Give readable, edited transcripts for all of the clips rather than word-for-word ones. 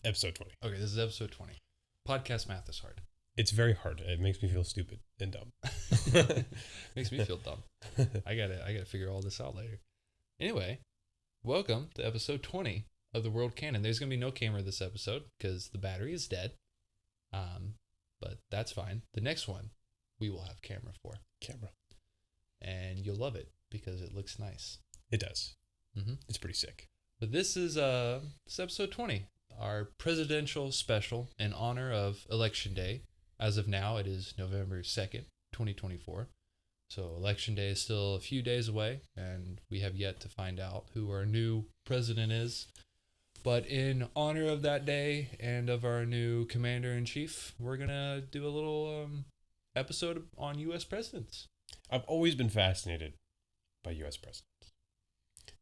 Episode 20. Okay, this is episode 20. Podcast math is hard. It's very hard. It makes me feel stupid and dumb. Makes me feel dumb. I gotta figure all this out later. Anyway, welcome to episode 20 of the World Canon. There's gonna be no camera this episode because the battery is dead. But that's fine. The next one we will have camera for. And you'll love it because it looks nice. It does. Mm-hmm. It's pretty sick. But this is episode 20, our presidential special in honor of Election Day. As of now, it is November 2nd, 2024. So Election Day is still a few days away, and we have yet to find out who our new president is. But in honor of that day and of our new commander-in-chief, we're going to do a little episode on U.S. presidents. I've always been fascinated by U.S. presidents.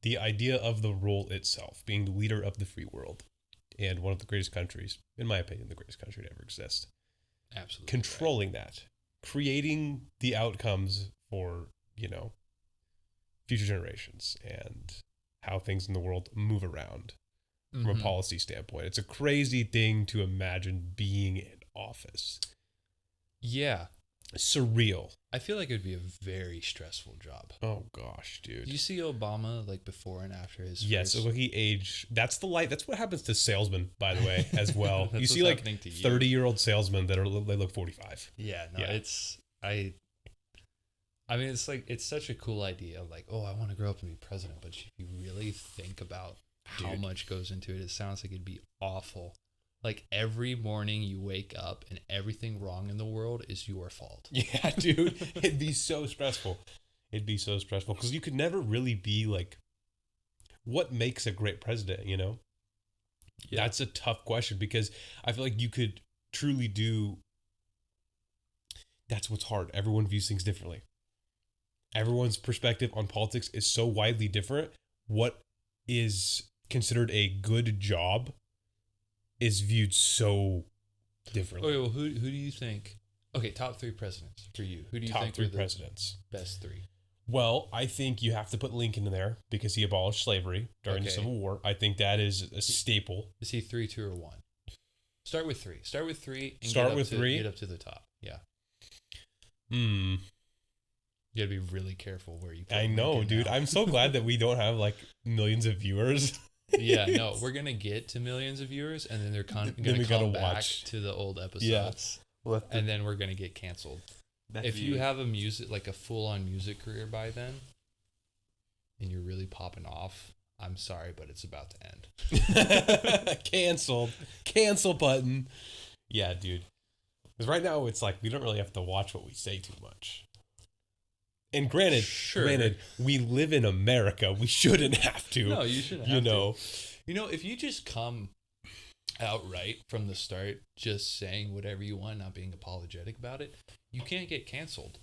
The idea of the role itself, being the leader of the free world, and one of the greatest countries, in my opinion, the greatest country to ever exist. Absolutely. Controlling that, creating the outcomes for, future generations and how things in the world move around from a policy standpoint. It's a crazy thing to imagine being in office. Yeah. Surreal. I feel like it would be a very stressful job. Oh gosh, dude. Did you see Obama like before and after his Yes, so he aged. That's the light. That's what happens to salesmen, by the way, as well. You see like 30-year-old salesmen that they look 45. Yeah, no, yeah. I mean, it's like, it's such a cool idea. Like, oh, I want to grow up and be president. But if you really think about how much goes into it, it sounds like it'd be awful. Like every morning you wake up and everything wrong in the world is your fault. Yeah, dude. It'd be so stressful. Because you could never really be like, what makes a great president, Yeah. That's a tough question because I feel like you could truly do. That's what's hard. Everyone views things differently. Everyone's perspective on politics is so widely different. What is considered a good job is viewed so differently. Okay, well, who do you think? Okay, top 3 presidents for you. Who do you think top 3 presidents? Best 3. Well, I think you have to put Lincoln in there because he abolished slavery during the Civil War. I think that is a staple. Is he 3, 2, or 1? Start with 3. Start with 3. And get up to the top. Yeah. You gotta be really careful where you put I know, Lincoln dude. now. I'm so glad that we don't have like millions of viewers. Yeah, no, we're gonna get to millions of viewers, and then they're gonna come back to the old episodes. Yes. And then we're gonna get canceled. If you have a full-on music career by then, and you're really popping off, I'm sorry, but it's about to end. Canceled. Cancel button. Yeah, dude. Because right now it's like we don't really have to watch what we say too much. And granted, we live in America. We shouldn't have to. No, you shouldn't have to. If you just come outright from the start, just saying whatever you want, not being apologetic about it, you can't get canceled.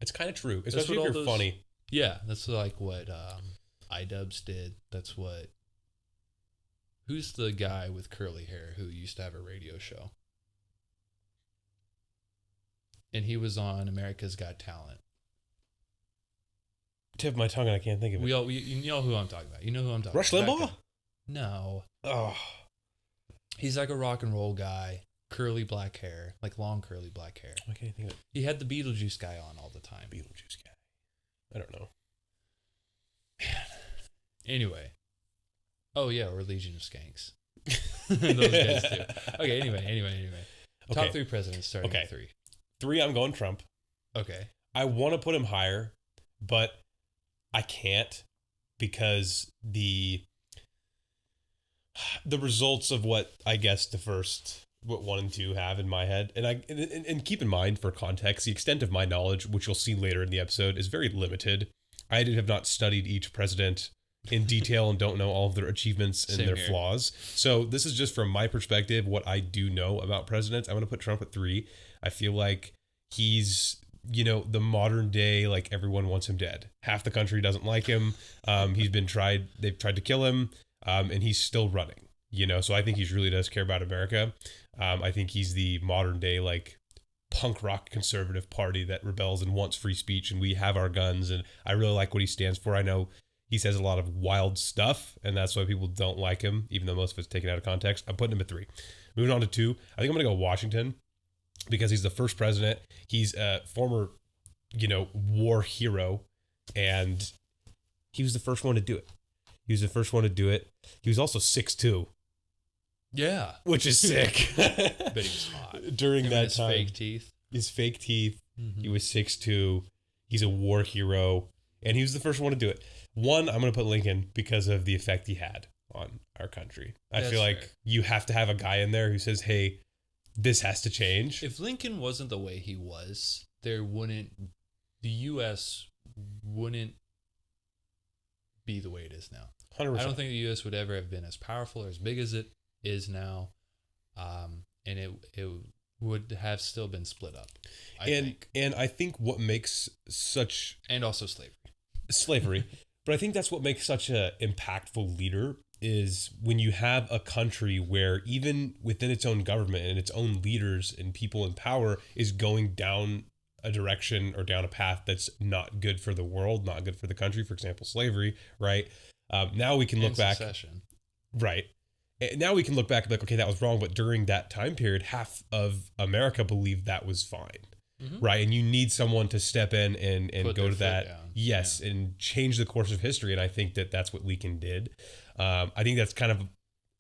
It's kind of true, especially if you're funny. Yeah, that's like what iDubbbz did. That's what... Who's the guy with curly hair who used to have a radio show? And he was on America's Got Talent. Tip of my tongue and I can't think of it. You know who I'm talking about. You know who I'm talking about. Rush Limbaugh? No. Oh. He's like a rock and roll guy. Curly black hair. Like long curly black hair. I can't think of it. He had the Beetlejuice guy on all the time. Beetlejuice guy. I don't know. Man. Anyway. Oh yeah, or Legion of Skanks. Those guys too. Okay, anyway. Okay. Top 3 presidents starting with 3. 3, I'm going Trump. Okay. I want to put him higher, but I can't because the results of what I guess what 1 and 2 have in my head, and keep in mind for context, the extent of my knowledge, which you'll see later in the episode, is very limited. I have not studied each president in detail and don't know all of their achievements and their flaws. So this is just from my perspective, what I do know about presidents. I'm going to put Trump at 3. I feel like he's, the modern day, like everyone wants him dead. Half the country doesn't like him. They've tried to kill him, and he's still running, so I think he really does care about America. I think he's the modern day, like punk rock conservative party that rebels and wants free speech, and we have our guns. And I really like what he stands for. I know He says a lot of wild stuff, and that's why people don't like him, even though most of it's taken out of context. I'm putting him at 3. Moving on to 2, I think I'm going to go Washington because he's the first president. He's a former, war hero, and he was the first one to do it. He was He was also 6'2". Yeah. Which is sick. But he was hot. During Him that and time. His fake teeth. He was 6'2". He's a war hero. And he was the first one to do it. One, I'm going to put Lincoln because of the effect he had on our country. I feel like fair. you have to have a guy in there who says, hey, this has to change. If Lincoln wasn't the way he was, the U.S. wouldn't be the way it is now. 100%. I don't think the U.S. would ever have been as powerful or as big as it is now. And it would have still been split up, I think. And I think what makes such... And also slavery. But I think that's what makes such an impactful leader is when you have a country where even within its own government and its own leaders and people in power is going down a direction or down a path that's not good for the world, not good for the country. For example, slavery, right? Now we can look back. Secession. Right. Now we can look back and be like, okay, that was wrong. But during that time period, half of America believed that was fine. Mm-hmm. Right. And you need someone to step in and go to that. Down. Yes. Yeah. And change the course of history. And I think that's what Lincoln did. I think that's kind of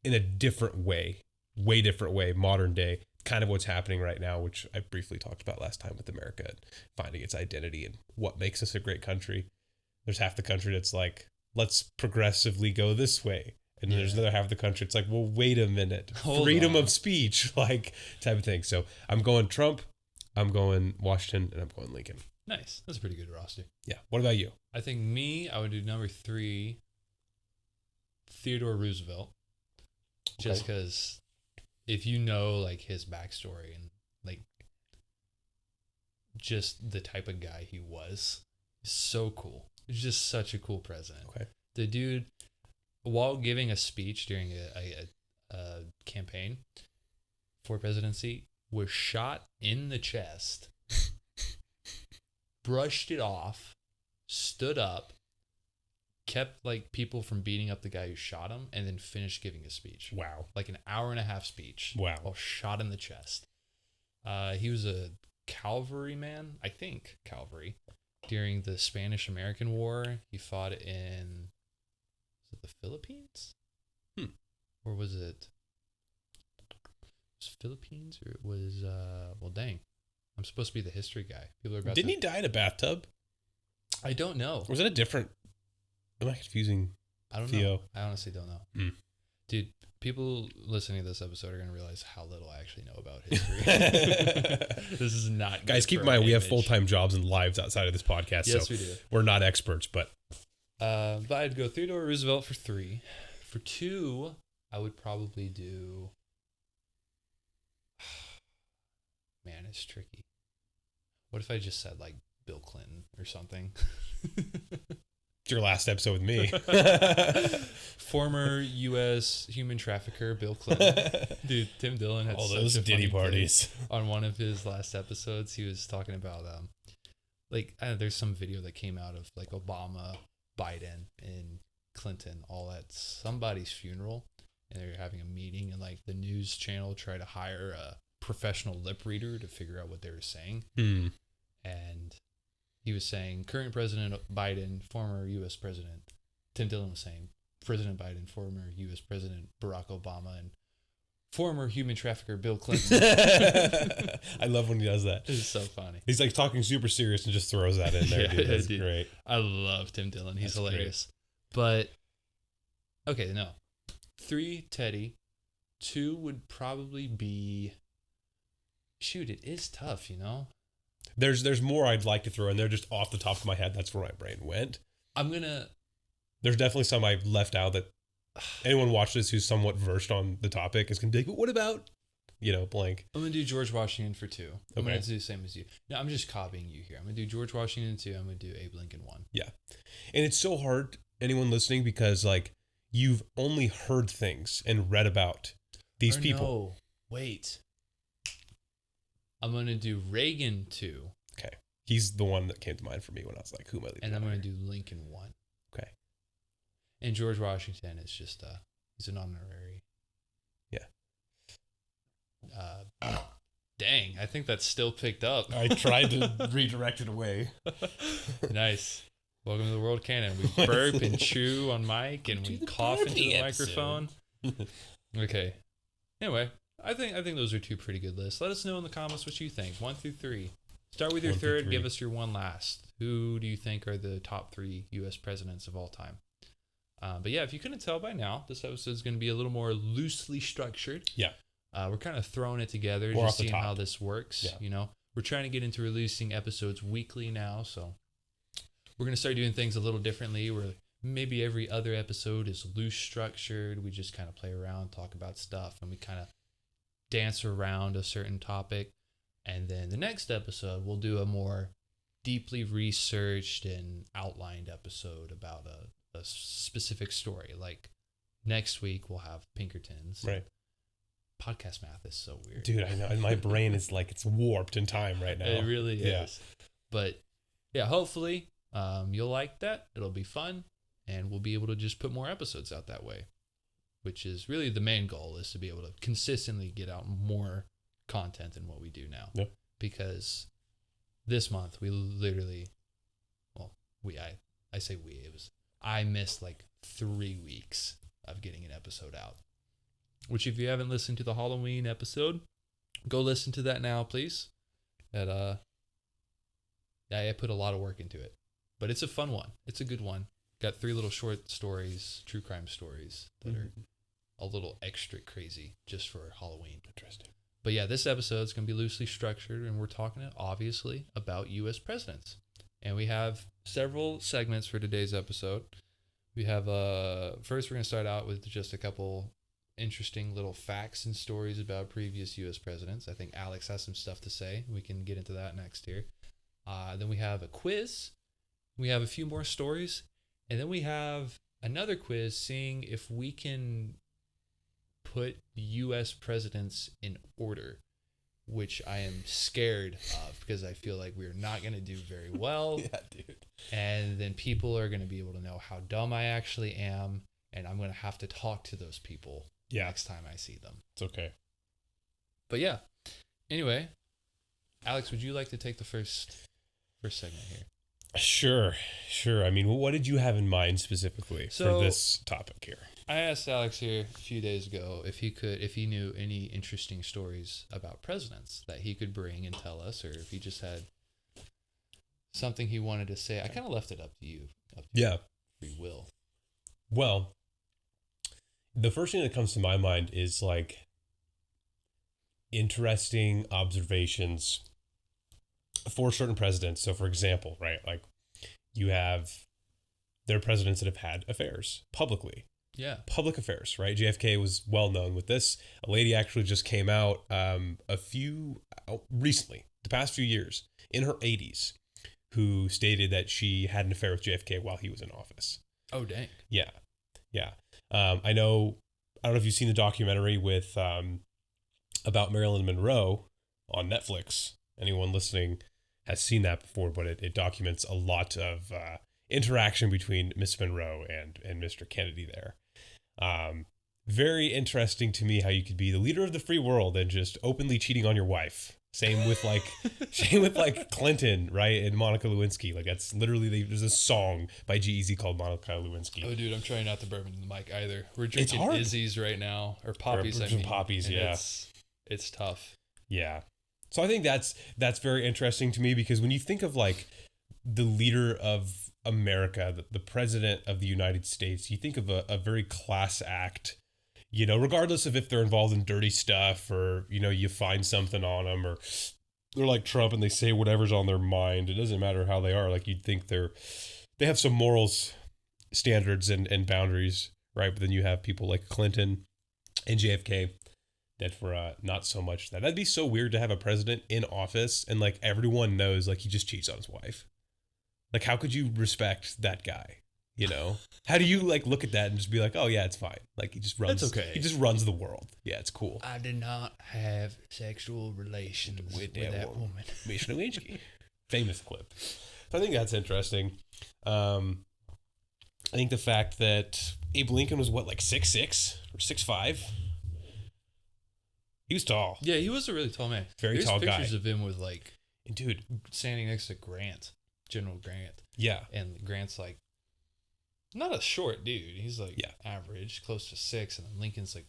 in a different way, modern day, kind of what's happening right now, which I briefly talked about last time with America and finding its identity and what makes us a great country. There's half the country that's like, let's progressively go this way. And then there's another half of the country. It's like, well, wait a minute. Freedom of speech, like type of thing. So I'm going Trump, I'm going Washington, and I'm going Lincoln. Nice. That's a pretty good roster. Yeah. What about you? I think I would do number 3, Theodore Roosevelt. Just because if you know like his backstory and like just the type of guy he was, so cool. He's just such a cool president. Okay. The dude, while giving a speech during a campaign for presidency, was shot in the chest, brushed it off, stood up, kept like people from beating up the guy who shot him, and then finished giving a speech. Wow. Like an hour and a half speech. Wow. While shot in the chest. He was a cavalryman, I think, cavalry, during the Spanish-American War. He fought in, was it the Philippines? Or was it Philippines? Or it was, well, dang. I'm supposed to be the history guy. People are about Didn't he die in a bathtub? I don't know. Or was it a different... Am I confusing I don't Theo? know. I honestly don't know. Dude, people listening to this episode are going to realize how little I actually know about history. This is not good. Guys, keep in mind, we have full-time jobs and lives outside of this podcast. Yes, so we do. We're not experts, but... But I'd go Theodore Roosevelt for 3. For 2, I would probably do... Man, it's tricky. What if I just said, like, Bill Clinton or something? It's your last episode with me. Former U.S. human trafficker Bill Clinton. Dude, Tim Dillon had all such those a Diddy funny parties. on one of his last episodes. He was talking about, like, I don't know, there's some video that came out of, like, Obama, Biden, and Clinton all at somebody's funeral. And they're having a meeting, and, like, the news channel tried to hire a professional lip reader to figure out what they were saying. And he was saying, current President Biden, former U.S. President. Tim Dillon was saying, President Biden, former U.S. President Barack Obama, and former human trafficker Bill Clinton. I love when he does that. It's so funny. He's like talking super serious and just throws that in there. Yeah, dude. That's dude. great. I love Tim Dillon. He's That's hilarious. But, okay, no. 3, Teddy. 2 would probably be... Shoot, it is tough, you know? There's more I'd like to throw in there just off the top of my head. That's where my brain went. There's definitely some I've left out that anyone watch this who's somewhat versed on the topic is going to be like, what about, blank. I'm going to do George Washington for 2. I'm going to do the same as you. No, I'm just copying you here. I'm going to do George Washington 2. I'm going to do Abe Lincoln 1. Yeah. And it's so hard, anyone listening, because like you've only heard things and read about these people. No, wait. I'm going to do Reagan 2. Okay. He's the one that came to mind for me when I was like, who am I leaving? And I'm going to do Lincoln 1. Okay. And George Washington is just he's an honorary. Yeah. Dang, I think that's still picked up. I tried to redirect it away. Nice. Welcome to the World Canon. We burp and chew on mic, and we cough into the microphone. Okay. Anyway, I think those are two pretty good lists. Let us know in the comments what you think. 1 through 3. Start with your third. Give us your one last. Who do you think are the top 3 U.S. presidents of all time? But yeah, if you couldn't tell by now, this episode is going to be a little more loosely structured. Yeah. We're kind of throwing it together, More just seeing top. how this works. Yeah. You know, we're trying to get into releasing episodes weekly now, so we're going to start doing things a little differently, where maybe every other episode is loose structured. We just kind of play around, talk about stuff, and we kind of dance around a certain topic. And then the next episode, we'll do a more deeply researched and outlined episode about a specific story. Like next week, we'll have Pinkertons. Right. Podcast math is so weird. Dude, I know. And my brain is like, it's warped in time right now. It really Yeah. is. But yeah, hopefully you'll like that. It'll be fun. And we'll be able to just put more episodes out that way, which is really the main goal, is to be able to consistently get out more content than what we do now. Yep. Because this month we literally, well, I say we, I missed like 3 weeks of getting an episode out. Which, if you haven't listened to the Halloween episode, go listen to that now, please. I put a lot of work into it, but it's a fun one. It's a good one. Got 3 little short stories, true crime stories that are a little extra crazy just for Halloween. Interesting. But yeah, this episode is going to be loosely structured, and we're talking obviously about U.S. presidents. And we have several segments for today's episode. We have first we're going to start out with just a couple interesting little facts and stories about previous U.S. presidents. I think Alex has some stuff to say. We can get into that next here. Then we have a quiz. We have a few more stories. And then we have another quiz seeing if we can put U.S. presidents in order, which I am scared of because I feel like we're not going to do very well. Yeah, dude. And then people are going to be able to know how dumb I actually am. And I'm going to have to talk to those people next time I see them. It's okay. But yeah. Anyway, Alex, would you like to take the first segment here? Sure. I mean, what did you have in mind specifically for this topic here? I asked Alex here a few days ago if he knew any interesting stories about presidents that he could bring and tell us, or if he just had something he wanted to say. I kind of left it up to you. Free will. Well, the first thing that comes to my mind is like interesting observations for certain presidents. So for example, right, like there are presidents that have had affairs publicly. Yeah. Public affairs, right? JFK was well known with this. A lady actually just came out recently, the past few years, in her 80s, who stated that she had an affair with JFK while he was in office. Oh, dang. Yeah. I don't know if you've seen the documentary with about Marilyn Monroe on Netflix. Anyone listening has seen that before, but it documents a lot of interaction between Miss Monroe and Mr. Kennedy there. Very interesting to me how you could be the leader of the free world and just openly cheating on your wife. Same with like Clinton, right? And Monica Lewinsky. Like that's literally, there's a song by G-Eazy called Monica Lewinsky. Oh, dude, I'm trying not to burp into the mic either. We're drinking Izzy's right now, or Poppies. Poppies, yeah. It's tough. Yeah. So I think that's very interesting to me because when you think of like the leader of America, the president of the United States, you think of a very class act, you know, regardless of if they're involved in dirty stuff or, you know, you find something on them or they're like Trump and they say whatever's on their mind. It doesn't matter how they are. Like you'd think they have some morals, standards and boundaries, right? But then you have people like Clinton and JFK that were not so much that. That'd be so weird to have a president in office and like everyone knows like he just cheats on his wife. Like how could you respect that guy? You know, how do you like look at that and just be like, oh yeah, it's fine. Like he just runs. That's okay. He just runs the world. Yeah, it's cool. I did not have sexual relations with that woman. Misha Lewinsky. Famous clip. So I think that's interesting. I think the fact that Abe Lincoln was what, like 6'6" or 6'5". He was tall. Yeah, he was a really tall man. Very There's tall guy. pictures of him with like, And dude, standing next to Grant, General Grant, yeah. and Grant's like, not a short dude. He's like Yeah. average, close to 6, and then Lincoln's like,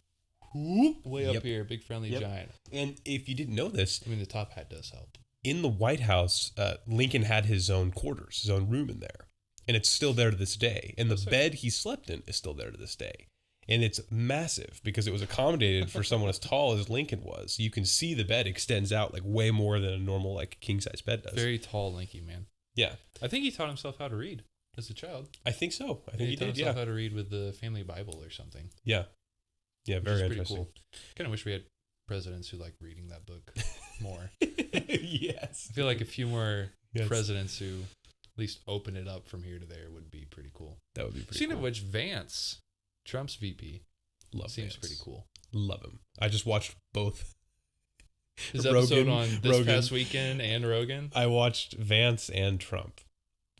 whoop, way up Yep. here, big friendly Yep. giant. And if you didn't know this, I mean, the top hat does help. in the White House, Lincoln had his own quarters, his own room in there. And it's still there to this day. And the bed he slept in is still there to this day. And it's massive because it was accommodated for someone as tall as Lincoln was. You can see the bed extends out like way more than a normal like king size bed does. Very tall, lanky man. Yeah. I think he taught himself how to read as a child. I think so. I think he taught did, himself yeah. how to read with the family Bible or something. Yeah. Yeah, Which very is pretty interesting. cool. Kind of wish we had presidents who like reading that book more. Yes. I feel like a few more Yes. presidents who at least open it up from here to there would be pretty cool. That would be pretty Speaking cool. of which, Vance, Trump's VP, Love seems Vance. pretty cool. Love him. I just watched both. His episode Rogan- on this Rogan. past weekend and Rogan. I watched Vance and Trump,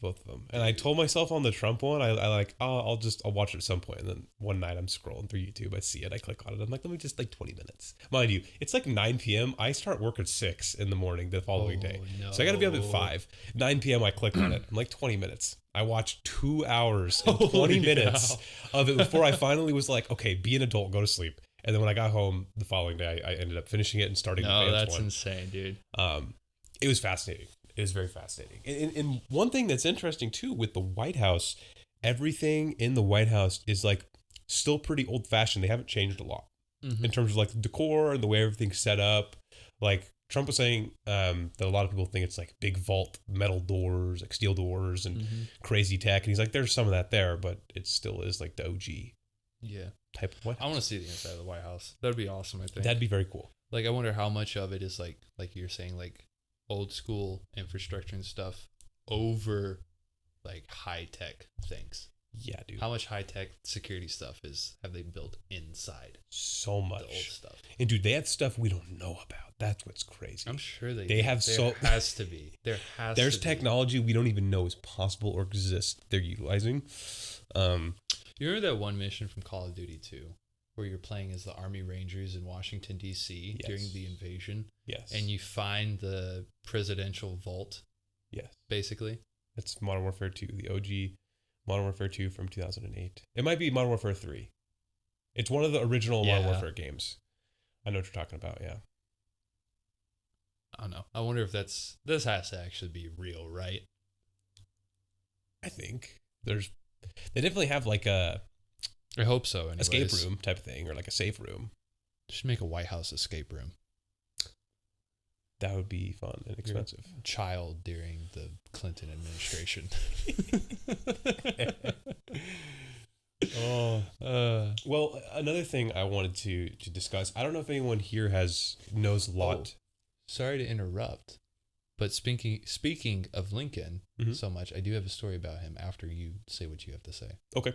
both of them. And I told myself on the Trump one, I like, I'll watch it at some point. And then one night I'm scrolling through YouTube, I see it, I click on it. I'm like, let me just like 20 minutes. Mind you, it's like 9 p.m. I start work at 6 in the morning the following day. No. So I got to be up at 5. 9 p.m. I click on it. I'm like 20 minutes. I watched 2 hours and 20 minutes of it before I finally was like, okay, be an adult, go to sleep. And then when I got home the following day, I ended up finishing it and starting the No, Vance that's one. insane, dude. It was fascinating. It was very fascinating. And one thing that's interesting too with the White House, everything in the White House is like still pretty old fashioned. They haven't changed a lot in terms of like the decor and the way everything's set up. Like Trump was saying that a lot of people think it's like big vault metal doors, like steel doors and crazy tech. And he's like, there's some of that there, but it still is like the OG Yeah. type of White House. I want to see the inside of the White House. That'd be awesome, I think. That'd be very cool. Like, I wonder how much of it is like you're saying, like old school infrastructure and stuff over like high tech things. Yeah, dude. How much high tech security stuff have they built inside So much. the old stuff? And dude, they have stuff we don't know about. That's what's crazy. I'm sure They have there has to be. There's technology we don't even know is possible or exists they're utilizing. You remember that one mission from Call of Duty 2 where you're playing as the Army Rangers in Washington, D.C. Yes. during the invasion? Yes. And you find the presidential vault, Yes. basically? It's Modern Warfare 2, the OG Modern Warfare 2 from 2008. It might be Modern Warfare 3. It's one of the original Modern Warfare games. I know what you're talking about, yeah. I don't know. I wonder if this has to actually be real, right? I think they definitely have like a I hope so. Anyways. escape room type of thing or like a safe room. Just make a White House escape room. That would be fun and expensive. Child during the Clinton administration. Well, another thing I wanted to discuss. I don't know if anyone here knows a lot. Sorry to interrupt, but speaking of Lincoln so much, I do have a story about him after you say what you have to say. Okay.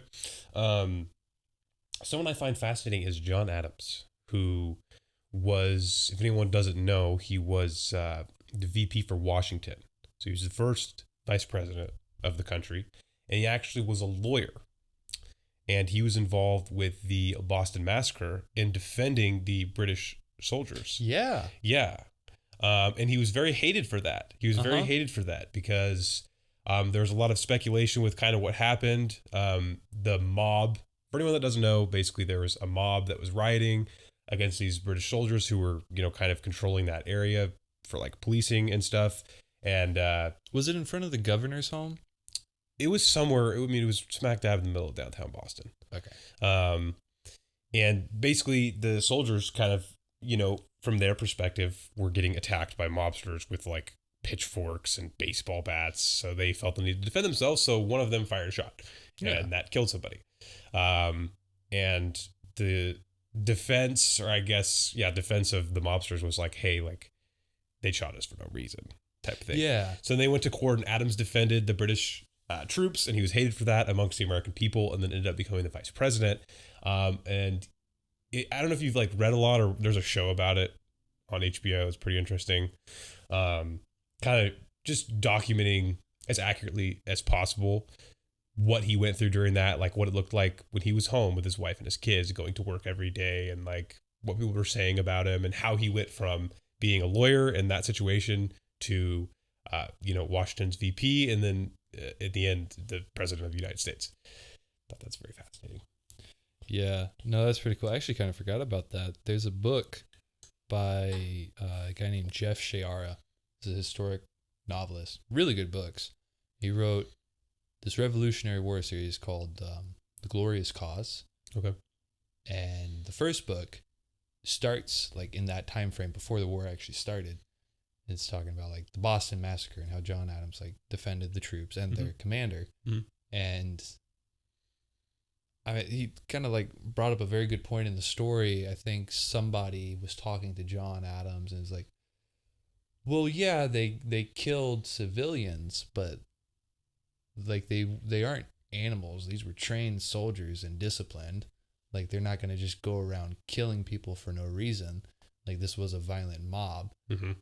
Someone I find fascinating is John Adams, who was, if anyone doesn't know, he was the VP for Washington. So he was the first vice president of the country, and he actually was a lawyer. And he was involved with the Boston Massacre in defending the British soldiers. Yeah. Yeah. And he was very hated for that. He was very hated for that because there was a lot of speculation with kind of what happened. The mob, for anyone that doesn't know, basically there was a mob that was rioting against these British soldiers who were, kind of controlling that area for like policing and stuff. And was it in front of the governor's home? it was somewhere, it was smack dab in the middle of downtown Boston. Okay. And basically the soldiers kind of, from their perspective, were getting attacked by mobsters with like pitchforks and baseball bats. So they felt the need to defend themselves. So one of them fired a shot and that killed somebody. And the defense, or I guess, defense of the mobsters was like, hey, like they shot us for no reason type of thing. Yeah. So they went to court and Adams defended the British troops, and he was hated for that amongst the American people, and then ended up becoming the vice president. I don't know if you've like read a lot, or there's a show about it on HBO. It's pretty interesting. Kind of just documenting as accurately as possible what he went through during that, like what it looked like when he was home with his wife and his kids, going to work every day, and like what people were saying about him, and how he went from being a lawyer in that situation to, Washington's VP, and then at the end, the president of the United States. I thought that's very fascinating. Yeah, no, that's pretty cool. I actually kind of forgot about that. There's a book by a guy named Jeff Shayara. He's a historic novelist. Really good books. He wrote this Revolutionary War series called The Glorious Cause. Okay. And the first book starts like in that time frame before the war actually started. It's talking about like the Boston Massacre and how John Adams like defended the troops and their commander. Mm-hmm. And I mean, he kind of like brought up a very good point in the story. I think somebody was talking to John Adams and was like, well, yeah, they killed civilians, but like they aren't animals. These were trained soldiers and disciplined. Like they're not going to just go around killing people for no reason. Like this was a violent mob. Mm-hmm.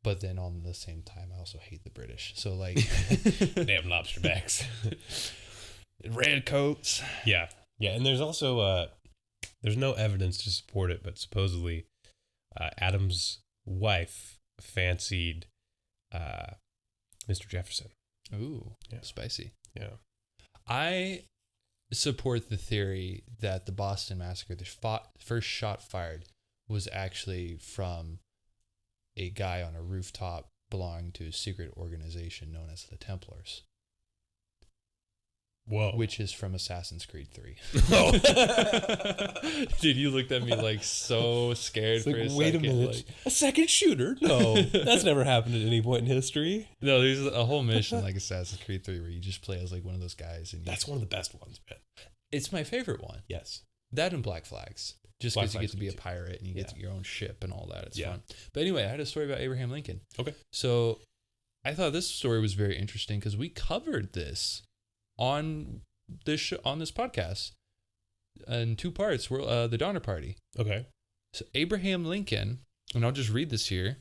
But then on the same time, I also hate the British. So like, damn lobster backs. Red coats. Yeah. And there's also, there's no evidence to support it, but supposedly Adams' wife fancied Mr. Jefferson. Ooh, yeah. Spicy. Yeah. I support the theory that the Boston Massacre, the first shot fired, was actually from a guy on a rooftop belonging to a secret organization known as the Templars. Whoa. Which is from Assassin's Creed 3. Dude, you looked at me like so scared for a second. Wait a minute. Like, a second shooter? No, that's never happened at any point in history. No, there's a whole mission like Assassin's Creed 3 where you just play as like one of those guys. And that's one of the best ones, man. It's my favorite one. Yes. That and Black Flags. Just because you get to be a pirate and you get your own ship and all that. It's fun. But anyway, I had a story about Abraham Lincoln. Okay. So I thought this story was very interesting because we covered this on this podcast in two parts. We're the Donner Party. Okay. So Abraham Lincoln, and I'll just read this here.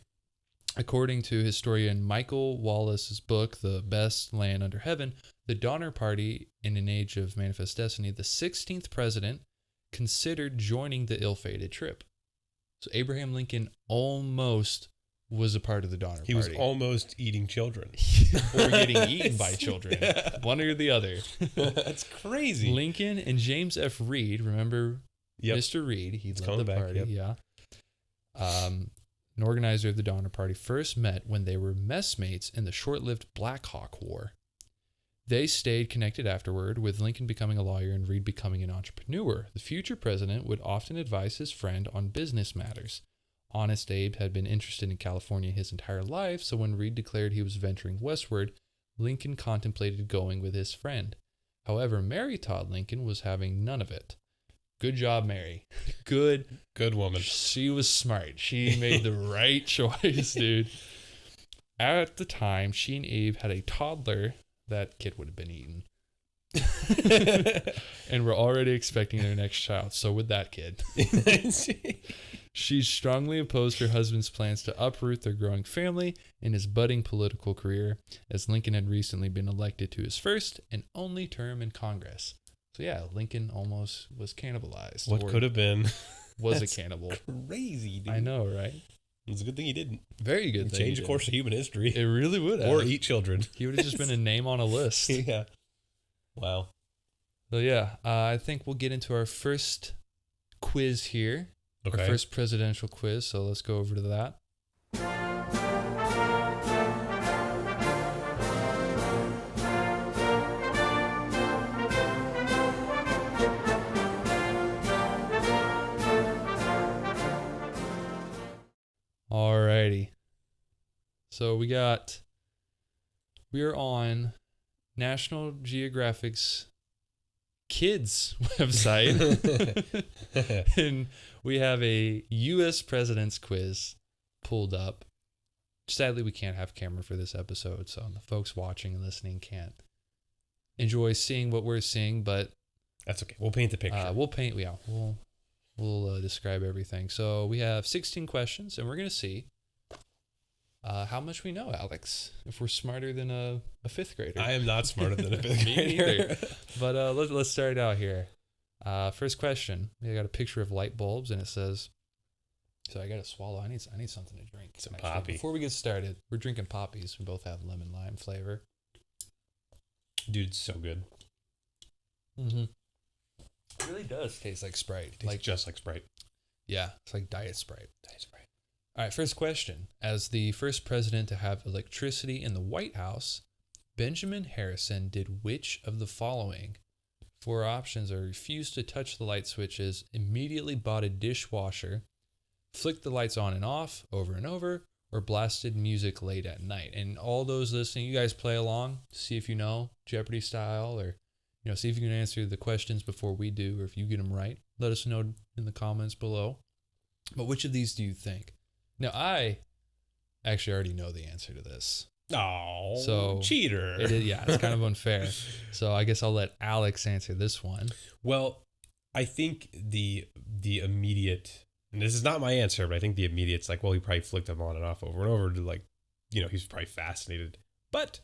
According to historian Michael Wallace's book, The Best Land Under Heaven, the Donner Party, in an age of manifest destiny, the 16th president, considered joining the ill-fated trip. So Abraham Lincoln almost was a part of the Donner Party. He was almost eating children. Or getting eaten by children. Yeah. One or the other. That's crazy. Lincoln and James F. Reed, remember Mr. Reed? He led the party. Yep. An organizer of the Donner Party, first met when they were messmates in the short-lived Black Hawk War. They stayed connected afterward, with Lincoln becoming a lawyer and Reed becoming an entrepreneur. The future president would often advise his friend on business matters. Honest Abe had been interested in California his entire life, so when Reed declared he was venturing westward, Lincoln contemplated going with his friend. However, Mary Todd Lincoln was having none of it. Good job, Mary. Good woman. She was smart. She made the right choice, dude. At the time, she and Abe had a toddler. That kid would have been eaten. And we're already expecting their next child. So would that kid. She strongly opposed her husband's plans to uproot their growing family and his budding political career, as Lincoln had recently been elected to his first and only term in Congress. So yeah, Lincoln almost was cannibalized. What could have been. Was a cannibal. Crazy, dude. I know, right? It's a good thing he didn't. Very good thing. Change the course of human history. It really would have. Or eat children. He would have just been a name on a list. Yeah. Wow. So yeah, I think we'll get into our first quiz here. Okay. Our first presidential quiz. So let's go over to that. Alrighty. So we are on National Geographic's kids website. And we have a U.S. President's quiz pulled up. Sadly, we can't have camera for this episode, so the folks watching and listening can't enjoy seeing what we're seeing, but that's okay. We'll paint the picture. We'll describe everything. So we have 16 questions, and we're going to see How much we know, Alex? If we're smarter than a fifth grader. I am not smarter than a fifth Me grader. neither. But let's start out here. First question. We got a picture of light bulbs, and it says. So I gotta swallow. I need something to drink. Some poppy. Before we get started, we're drinking poppies. We both have lemon lime flavor. Dude, it's so good. Mm-hmm. It really does taste like Sprite. Tastes just like Sprite. Yeah, it's like Diet Sprite. Diet Sprite. All right, first question. As the first president to have electricity in the White House, Benjamin Harrison did which of the following? 4 options are: refused to touch the light switches, immediately bought a dishwasher, flicked the lights on and off over and over, or blasted music late at night. And all those listening, you guys play along, see if you know Jeopardy style, or see if you can answer the questions before we do, or if you get them right. Let us know in the comments below. But which of these do you think? Now, I actually already know the answer to this. Oh, so cheater. It's kind of unfair. So I guess I'll let Alex answer this one. Well, I think the immediate, and this is not my answer, but I think the immediate's like, well, he probably flicked them on and off over and over to he's probably fascinated. But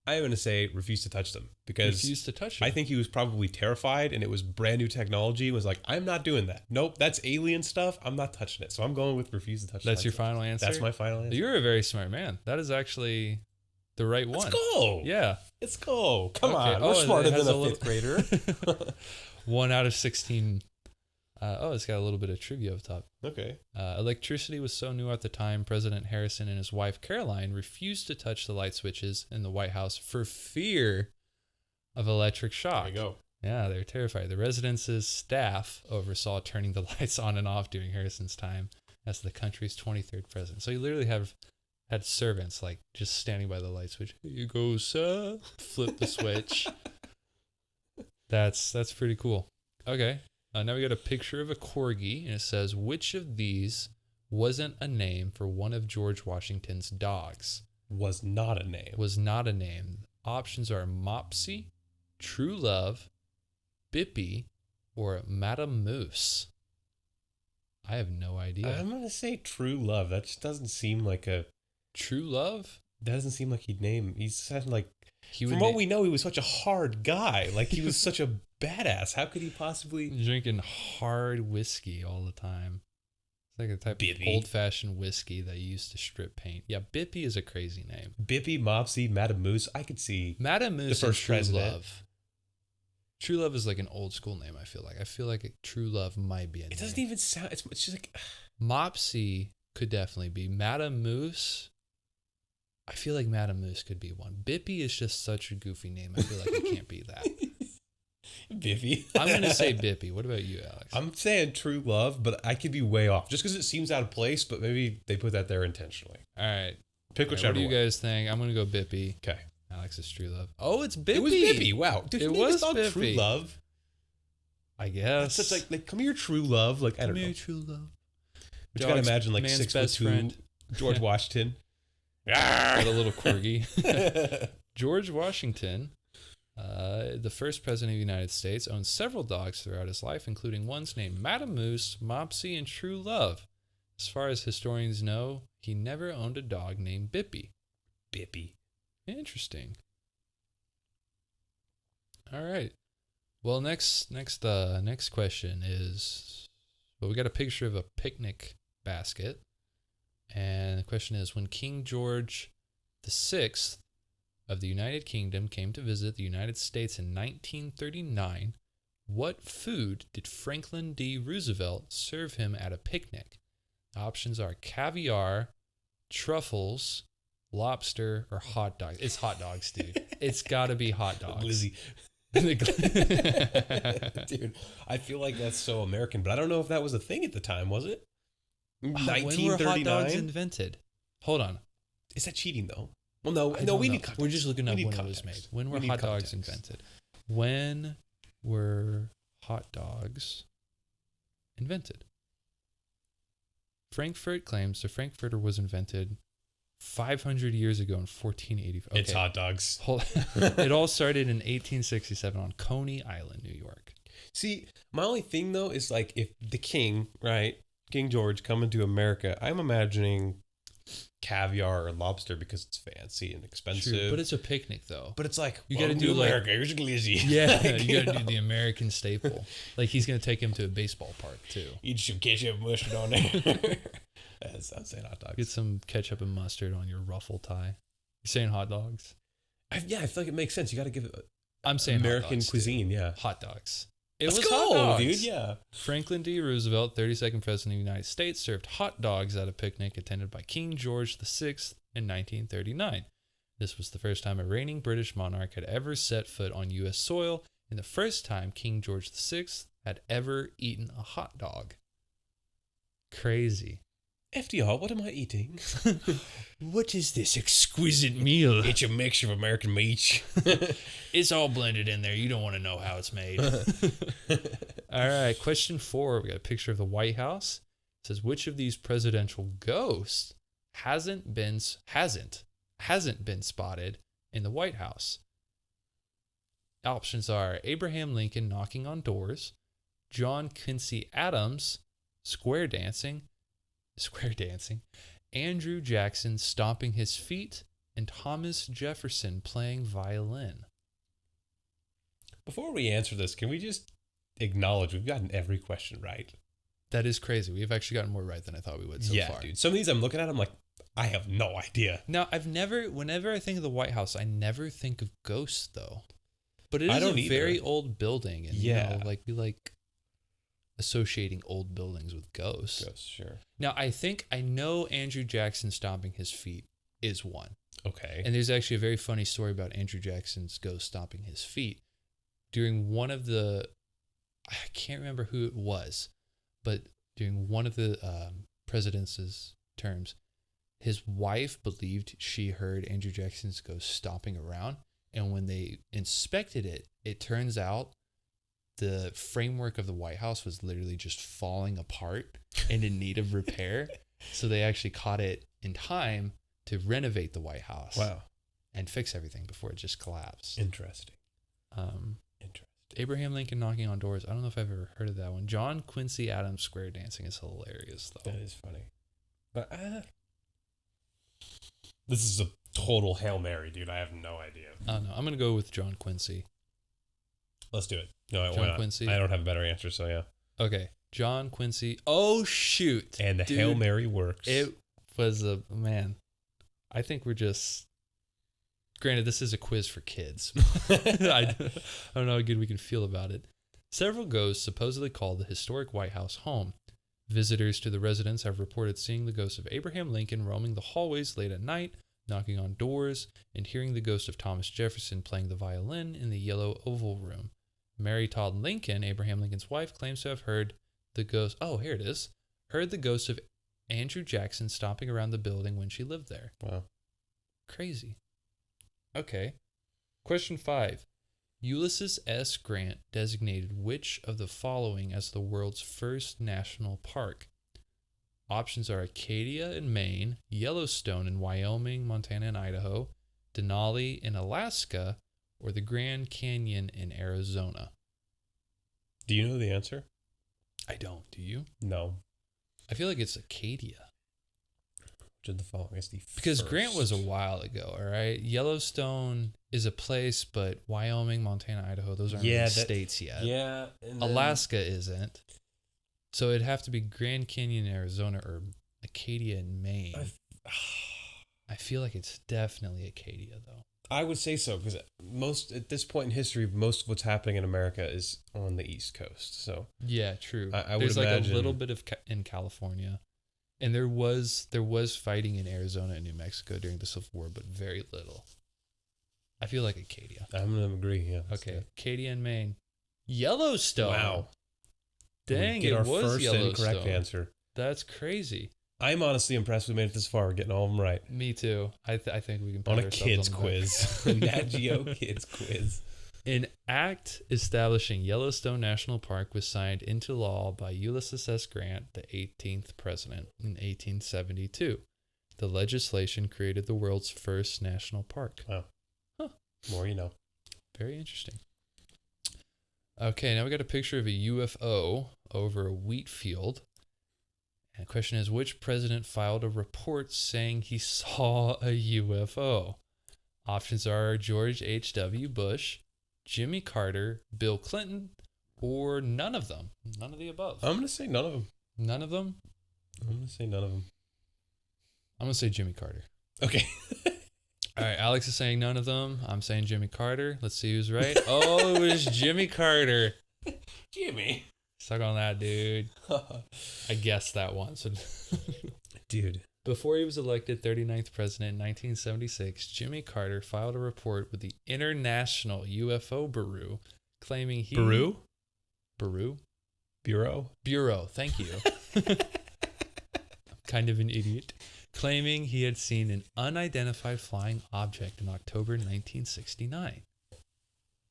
I'm going to say refuse to touch them because refuse to touch them. I think he was probably terrified and it was brand new technology. Was like, I'm not doing that. Nope, that's alien stuff. I'm not touching it. So I'm going with refuse to touch. That's your final answer? That's my final answer. You're a very smart man. That is actually the right one. Let's go. Yeah. Let's go. Come on. Oh, We're smarter than a fifth grader. 1 out of 16. It's got a little bit of trivia up top. Okay. Electricity was so new at the time, President Harrison and his wife Caroline refused to touch the light switches in the White House for fear of electric shock. There you go. Yeah, they were terrified. The residence's staff oversaw turning the lights on and off during Harrison's time as the country's 23rd president. So you literally had servants like just standing by the light switch. Here you go, sir. Flip the switch. That's pretty cool. Okay. Now we got a picture of a corgi, and it says, which of these wasn't a name for one of George Washington's dogs? Was not a name. Was not a name. Options are Mopsy, True Love, Bippy, or Madame Moose. I have no idea. I'm going to say True Love. That just doesn't seem like a... True Love? Doesn't seem like he'd name... He said like... From what we know, he was such a hard guy. Like, he was such a badass. How could he possibly... Drinking hard whiskey all the time. It's like a type of old-fashioned whiskey that you used to strip paint. Yeah, Bippy is a crazy name. Bippy, Mopsy, Madame Moose. I could see Madame Moose the first True president. Love. True Love is like an old school name, I feel like. I feel like True Love might be a name. It doesn't even sound... It's just like... Mopsy could definitely be. Madame Moose... I feel like Madame Moose could be one. Bippy is just such a goofy name. I feel like it can't be that. Bippy. I'm going to say Bippy. What about you, Alex? I'm saying True Love, but I could be way off. Just because it seems out of place, but maybe they put that there intentionally. All right. Pick whichever What do you one. guys think? I'm going to go Bippy. Okay. Alex is True Love. Oh, it's Bippy. It was Bippy. Wow. Dude, it was Bippy. True Bippy. Love. I guess. It's such like, come here, True Love. Like, I don't know. Come here, True Love. But you gotta imagine like man's 6'2" best friend. George Washington. With a little corgi. George Washington, the first president of the United States, owned several dogs throughout his life, including ones named Madame Moose, Mopsy, and True Love. As far as historians know, he never owned a dog named Bippy. Bippy. Interesting. All right. Well, next question is, well, we got a picture of a picnic basket. And the question is, when King George VI of the United Kingdom came to visit the United States in 1939, what food did Franklin D. Roosevelt serve him at a picnic? Options are caviar, truffles, lobster, or hot dogs. It's hot dogs, dude. It's got to be hot dogs. Glizzy. Dude, I feel like that's so American, but I don't know if that was a thing at the time, was it? 1939? When were hot dogs invented? Hold on. Is that cheating though? Well, no, we need context. We're just looking up when context. it was made. When were hot dogs invented? When were hot dogs invented? Frankfurt claims the Frankfurter was invented 500 years ago in 1485. Okay. It's hot dogs. It all started in 1867 on Coney Island, New York. See, my only thing though is like if the king, right, King George coming to America, I'm imagining caviar or lobster because it's fancy and expensive. True, but it's a picnic though. But it's like, You you got to gotta do do, like- America. Here's a glizzy. Yeah, Like, you got to know. do the American staple. Like he's gonna take him to a baseball park too. Eat some ketchup and mustard on there. That's saying hot dogs. Get some ketchup and mustard on your ruffle tie. You're saying hot dogs? I feel like it makes sense. You got to give it I'm saying hot American dogs, cuisine. dude. Yeah. Hot dogs. It Let's was go, hot dogs. dude. Yeah. Franklin D. Roosevelt, 32nd President of the United States, served hot dogs at a picnic attended by King George VI in 1939. This was the first time a reigning British monarch had ever set foot on U.S. soil and the first time King George VI had ever eaten a hot dog. Crazy. FDR, what am I eating? What is this exquisite meal? It's a mixture of American meat. It's all blended in there. You don't want to know how it's made. All right, question 4. We got a picture of the White House. It says, which of these presidential ghosts hasn't been spotted in the White House? Options are Abraham Lincoln knocking on doors, John Quincy Adams square dancing, Andrew Jackson stomping his feet, and Thomas Jefferson playing violin. Before we answer this, can we just acknowledge we've gotten every question right? That is crazy. We've actually gotten more right than I thought we would so far. Dude. Some of these I'm looking at, I'm like, I have no idea. Now, whenever I think of the White House, I never think of ghosts, though. But it I is don't a either. very old building. And, Yeah. we like associating old buildings with ghosts. Ghosts, sure. Now, I know Andrew Jackson stomping his feet is one. Okay. And there's actually a very funny story about Andrew Jackson's ghost stomping his feet. During one of the, I can't remember who it was, but during one of the president's terms, his wife believed she heard Andrew Jackson's ghost stomping around. And when they inspected it, it turns out the framework of the White House was literally just falling apart and in need of repair. So they actually caught it in time to renovate the White House. Wow. And fix everything before it just collapsed. Interesting. Interesting. Abraham Lincoln knocking on doors. I don't know if I've ever heard of that one. John Quincy Adams square dancing is hilarious, though. That is funny. But this is a total Hail Mary, dude. I have no idea. I don't know. I'm going to go with John Quincy. Let's do it. No, why John not? Quincy? I don't have a better answer, so yeah. Okay. John Quincy. Oh, shoot. And the Dude, Hail Mary works. It was man. I think we're just. Granted, this is a quiz for kids. I don't know how good we can feel about it. Several ghosts supposedly call the historic White House home. Visitors to the residence have reported seeing the ghost of Abraham Lincoln roaming the hallways late at night, knocking on doors, and hearing the ghost of Thomas Jefferson playing the violin in the Yellow Oval Room. Mary Todd Lincoln, Abraham Lincoln's wife, claims to have heard the ghost. Oh, here it is. Heard the ghost of Andrew Jackson stomping around the building when she lived there. Wow. Crazy. Okay. Question 5. Ulysses S. Grant designated which of the following as the world's first national park? Options are Acadia in Maine, Yellowstone in Wyoming, Montana, and Idaho, Denali in Alaska, or the Grand Canyon in Arizona. Do you know the answer? I don't. Do you? No. I feel like it's Acadia. Which of the following is the Because first? Grant was a while ago, all right? Yellowstone is a place, but Wyoming, Montana, Idaho, those aren't really states yet. Yeah. And then, Alaska isn't. So it'd have to be Grand Canyon, Arizona, or Acadia in Maine. I feel like it's definitely Acadia, though. I would say so, because at this point in history, most of what's happening in America is on the East Coast. So Yeah, true. I would There's like imagine a little bit of in California. And there was fighting in Arizona and New Mexico during the Civil War, but very little. I feel like Acadia. I'm gonna agree. Yeah. Okay, Acadia in Maine. Yellowstone. Wow. Dang, Get it our was first Yellowstone. incorrect answer. That's crazy. I'm honestly impressed we made it this far, getting all of them right Me too. I think we can pat on a ourselves kids on the back. quiz, a Nat Geo kids quiz. An act establishing Yellowstone National Park was signed into law by Ulysses S. Grant, the 18th president, in 1872. The legislation created the world's first national park. Wow. Huh. More you know. Very interesting. Okay, now we got a picture of a UFO over a wheat field. And the question is, which president filed a report saying he saw a UFO? Options are George H.W. Bush, Jimmy Carter, Bill Clinton, or none of them. None of the above. I'm going to say none of them. None of them? I'm going to say none of them. I'm going to say Jimmy Carter. Okay. All right, Alex is saying none of them. I'm saying Jimmy Carter. Let's see who's right. Oh, it was Jimmy Carter. Jimmy. Suck on that, dude. I guessed that once. Dude. Before he was elected 39th president in 1976, Jimmy Carter filed a report with the International UFO Bureau claiming he... Bureau? Bureau? Bureau? Bureau, thank you. I'm kind of an idiot. Claiming he had seen an unidentified flying object in October 1969.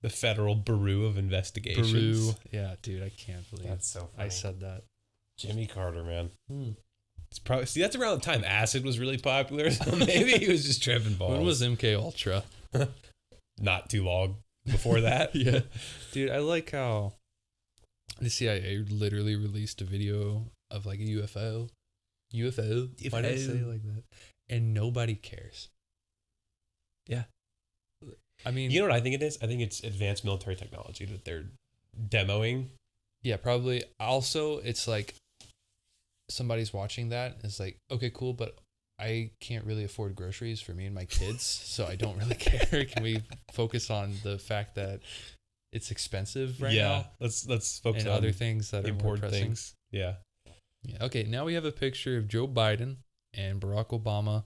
The Federal Bureau of Investigations. Bureau. Yeah, dude, I can't believe That's so funny. I said that. Jimmy Carter, man. It's probably that's around the time acid was really popular, so maybe he was just tripping balls. When was MK Ultra? Not too long before that. Yeah. Dude, I like how the CIA literally released a video of like a UFO. UFO? Why did I say it like that? And nobody cares. Yeah. I mean... You know what I think it is? I think it's advanced military technology that they're demoing. Yeah, probably. Also, it's like somebody's watching that. It's like, okay, cool, but I can't really afford groceries for me and my kids, so I don't really care. Can we focus on the fact that it's expensive right now? Let's focus on on other things that are more pressing. Things. Yeah. Okay, now we have a picture of Joe Biden and Barack Obama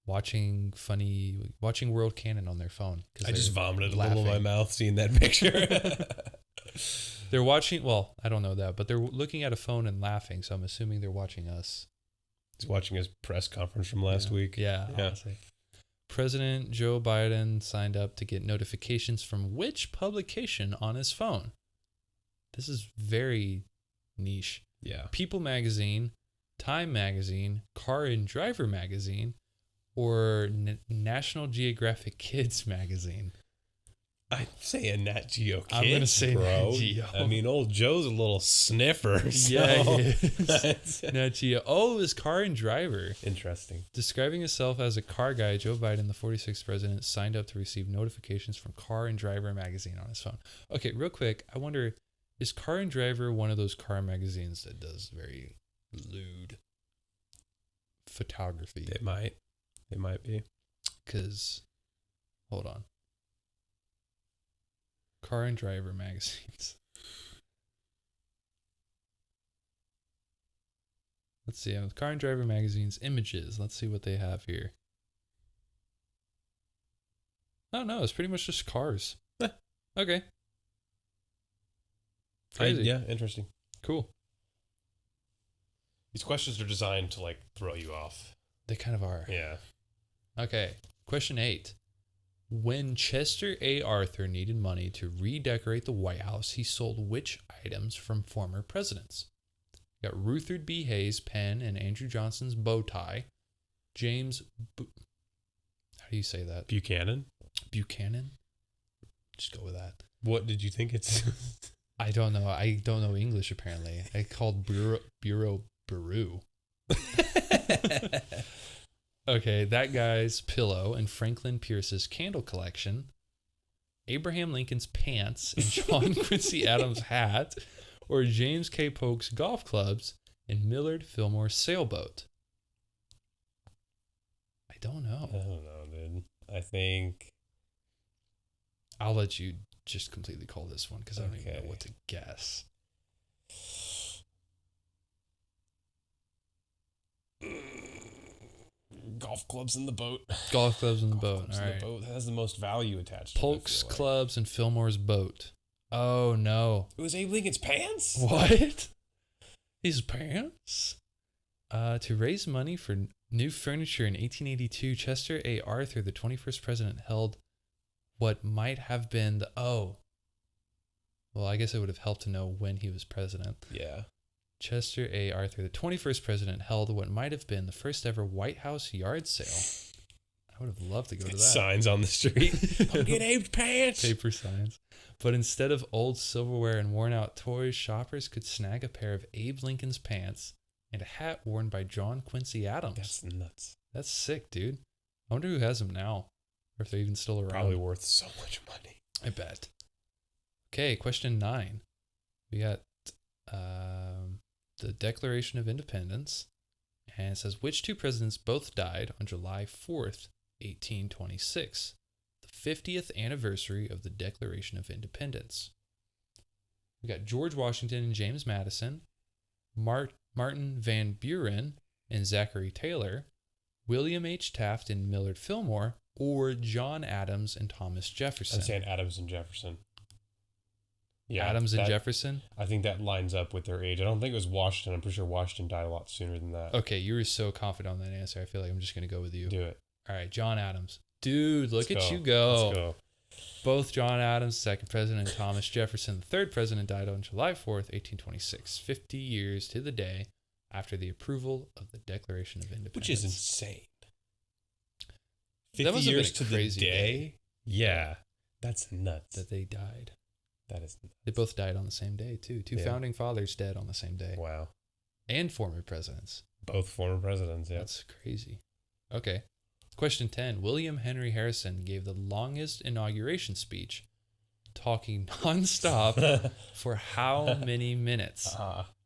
watching World Canon on their phone. I just vomited a little in my mouth seeing that picture. They're watching, well, I don't know that, but they're looking at a phone and laughing, so I'm assuming they're watching us. He's watching his press conference from last week. Yeah. Honestly. President Joe Biden signed up to get notifications from which publication on his phone? This is very niche. Yeah. People Magazine, Time Magazine, Car and Driver Magazine, or National Geographic Kids Magazine. I'd say a Nat Geo Kids, I'm going to say bro. Nat Geo. I mean, old Joe's a little sniffer. So. Yeah, he is. Nat Geo. Oh, it was Car and Driver. Interesting. Describing himself as a car guy, Joe Biden, the 46th president, signed up to receive notifications from Car and Driver magazine on his phone. Okay, real quick, I wonder, is Car and Driver one of those car magazines that does very lewd photography? It might be. Because, hold on. Car and Driver magazines. Let's see. Car and Driver magazine's images. Let's see what they have here. Oh, no. It's pretty much just cars. Okay. Crazy. Yeah, interesting. Cool. These questions are designed to, like, throw you off. They kind of are. Yeah. Okay. Question 8. When Chester A. Arthur needed money to redecorate the White House, he sold which items from former presidents? You got Rutherford B. Hayes' pen and Andrew Johnson's bow tie. James... How do you say that? Buchanan? Just go with that. What did you think it's... I don't know. I don't know English, apparently. I called Bureau. Okay, that guy's pillow and Franklin Pierce's candle collection. Abraham Lincoln's pants and John Quincy Adams' hat. Or James K. Polk's golf clubs and Millard Fillmore's sailboat. I don't know. Dude. I think... I'll let you just completely call this one because I don't even know what to guess. Golf clubs in the boat. Golf clubs in the boat. All right. The boat has the most value attached to it. Polk's clubs and Fillmore's boat. Oh, no. It was Abe Lincoln's pants? What? His pants? To raise money for new furniture in 1882, Chester A. Arthur, the 21st president, held what might have been the... Oh. Well, I guess it would have helped to know when he was president. Yeah. Chester A. Arthur, the 21st president, held what might have been the first ever White House yard sale. I would have loved to go to that. Signs on the street. I'm getting Abe's pants. Paper signs. But instead of old silverware and worn out toys, shoppers could snag a pair of Abe Lincoln's pants and a hat worn by John Quincy Adams. That's nuts. That's sick, dude. I wonder who has them now, or if they're even still around. Probably worth so much money. I bet. Okay, question 9. We got the Declaration of Independence, and it says, which two presidents both died on July 4th, 1826, the 50th anniversary of the Declaration of Independence? We got George Washington and James Madison, Martin Van Buren and Zachary Taylor, William H. Taft and Millard Fillmore, or John Adams and Thomas Jefferson. I'm saying Adams and Jefferson. Yeah, Adams and Jefferson? I think that lines up with their age. I don't think it was Washington. I'm pretty sure Washington died a lot sooner than that. Okay, you were so confident on that answer. I feel like I'm just going to go with you. Do it. All right, John Adams. Dude, look Let's at go. you go. Let's go. Both John Adams, the second president, and Thomas Jefferson, the third president, died on July 4th, 1826, 50 years to the day after the approval of the Declaration of Independence. Which is insane. 50 That must have been years a to the crazy day? Yeah. That's nuts. that they died. That is nuts. They both died on the same day, too. Two founding fathers dead on the same day. Wow. And former presidents. Both former presidents, yeah. That's crazy. Okay. Question 10. William Henry Harrison gave the longest inauguration speech, talking nonstop for how many minutes?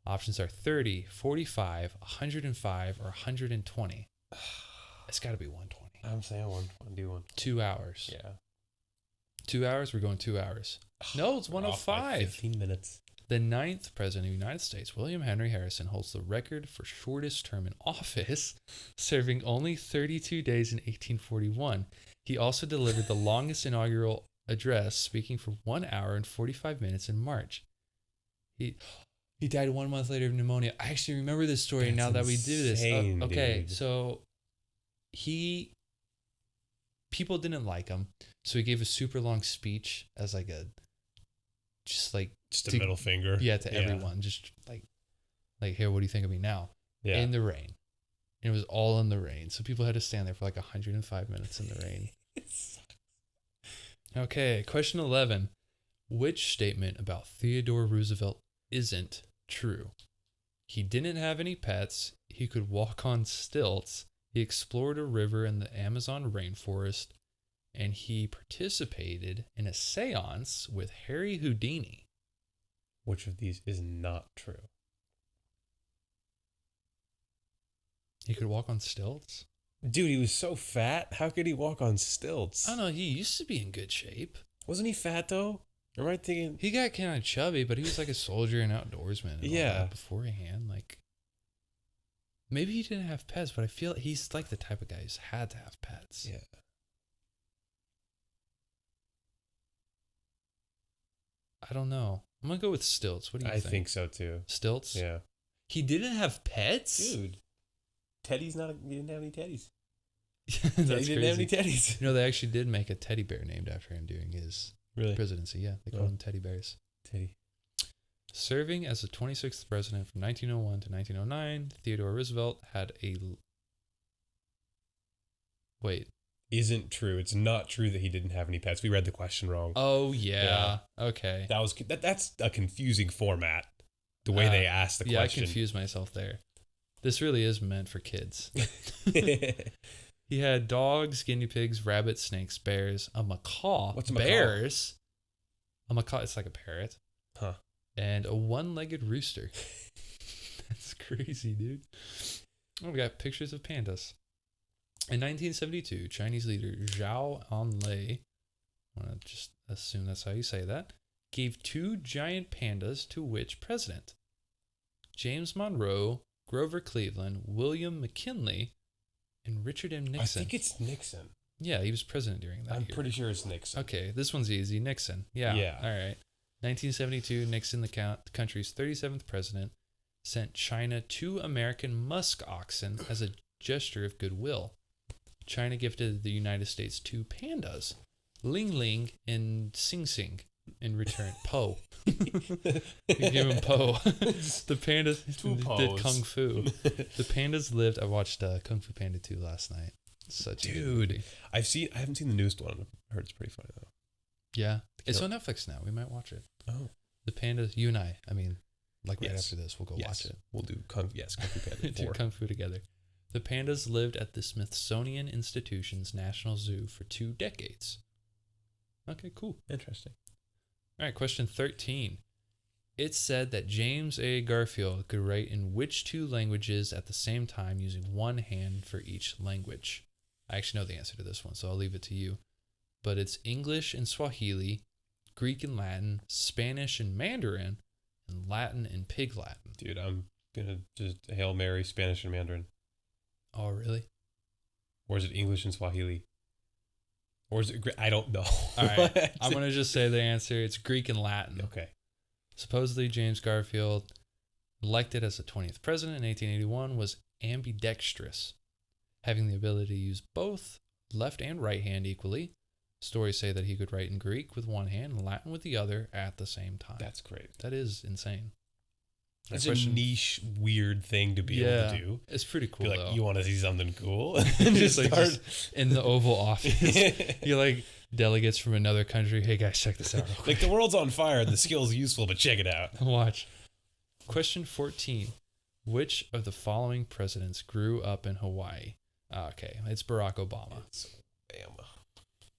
Options are 30, 45, 105, or 120. It's got to be 120. I'm saying one. 2 hours. Yeah. 2 hours? We're going 2 hours. No, it's We're off by 105. 15 minutes. The 9th president of the United States, William Henry Harrison, holds the record for shortest term in office, serving only 32 days in 1841. He also delivered the longest inaugural address, speaking for 1 hour and 45 minutes in March. He died 1 month later of pneumonia. I actually remember this story That's now that we do this. insane, Okay, dude. so people didn't like him, so he gave a super long speech as like a just a middle finger. Yeah, to everyone. Just like here, what do you think of me now? Yeah. In the rain. And it was all in the rain. So people had to stand there for like 105 minutes in the rain. Okay, question 11. Which statement about Theodore Roosevelt isn't true? He didn't have any pets. He could walk on stilts. He explored a river in the Amazon rainforest. And he participated in a seance with Harry Houdini. Which of these is not true? He could walk on stilts? Dude, he was so fat. How could he walk on stilts? I don't know. He used to be in good shape. Wasn't he fat, though? Am I thinking? He got kind of chubby, but he was like a soldier and outdoorsman and all that beforehand. Like, maybe he didn't have pets, but I feel he's like the type of guy who's had to have pets. Yeah. I don't know. I'm going to go with stilts. What do you think? I think so, too. Stilts? Yeah. He didn't have pets? Dude. Teddy's not... He didn't have any teddies. That's He crazy. didn't have any teddies. You know, they actually did make a teddy bear named after him during his presidency. Yeah, they called him teddy bears. Teddy. Serving as the 26th president from 1901 to 1909, Theodore Roosevelt had a... Wait. Isn't true. It's not true that he didn't have any pets. We read the question wrong. Oh, yeah. Okay. That's a confusing format. The way they asked the question. Yeah, I confused myself there. This really is meant for kids. He had dogs, guinea pigs, rabbits, snakes, bears, a macaw. What's a macaw? Bears. A macaw, it's like a parrot. Huh. And a one-legged rooster. That's crazy, dude. Oh, we got pictures of pandas. In 1972, Chinese leader Zhao Enlai, I want to just assume that's how you say that, gave 2 giant pandas to which president? James Monroe, Grover Cleveland, William McKinley, and Richard M. Nixon. I think it's Nixon. Yeah, he was president during that I'm year. pretty sure it's Nixon. Okay, this one's easy. Nixon. Yeah. Yeah. All right. 1972, Nixon, the country's 37th president, sent China 2 American musk oxen as a gesture of goodwill. China gifted the United States 2 pandas, Ling Ling and Sing Sing, in return. Po. We gave him Po. The pandas did Kung Fu. The pandas lived. I watched Kung Fu Panda 2 last night. Such a good movie. I haven't seen the newest one. I heard it's pretty funny though. Yeah. It's on Netflix now. We might watch it. Oh. The pandas, you and I mean, Like right Yes. after this, we'll go Yes. watch it. We'll do Kung Fu Panda Do 4. Kung Fu together. The pandas lived at the Smithsonian Institution's National Zoo for 2 decades. Okay, cool. Interesting. All right, question 13. It's said that James A. Garfield could write in which 2 languages at the same time using one hand for each language? I actually know the answer to this one, so I'll leave it to you. But it's English and Swahili, Greek and Latin, Spanish and Mandarin, and Latin and Pig Latin. Dude, I'm going to just Hail Mary, Spanish and Mandarin. Oh, really? Or is it English and Swahili? Or is it... I don't know. All right, I'm going to just say the answer. It's Greek and Latin. Okay. Supposedly, James Garfield, elected as the 20th president in 1881, was ambidextrous, having the ability to use both left and right hand equally. Stories say that he could write in Greek with one hand and Latin with the other at the same time. That's great. That is insane. It's a niche, weird thing to be able to do. It's pretty cool, Be like, though. you want to see something cool? And just like start... just in the Oval Office. You're like delegates from another country. Hey, guys, check this out real quick. Like, the world's on fire and the skill's useful, but check it out. Watch. Question 14. Which of the following presidents grew up in Hawaii? Okay, it's Barack Obama. It's Obama.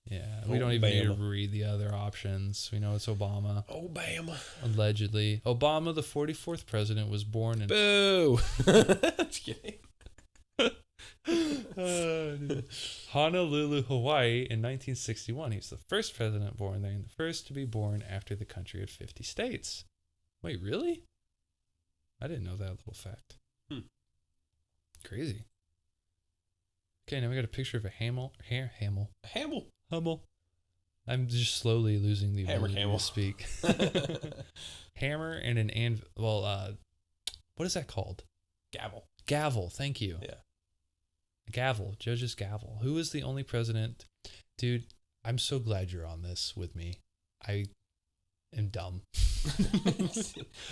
Yeah, we don't even need to read the other options. We know it's Obama. Obama. Allegedly. Obama, the 44th president, was born in... Boo! Just kidding. Honolulu, Hawaii in 1961. He was the first president born there and the first to be born after the country had 50 states. Wait, really? I didn't know that little fact. Crazy. Okay, now we got a picture of a Hamel. I'm just slowly losing the ability to speak. Hammer and an anvil. Well, what is that called? Gavel. Gavel. Thank you. Yeah. Gavel. Judge's gavel. Who is the only president? Dude, I'm so glad you're on this with me. I am dumb.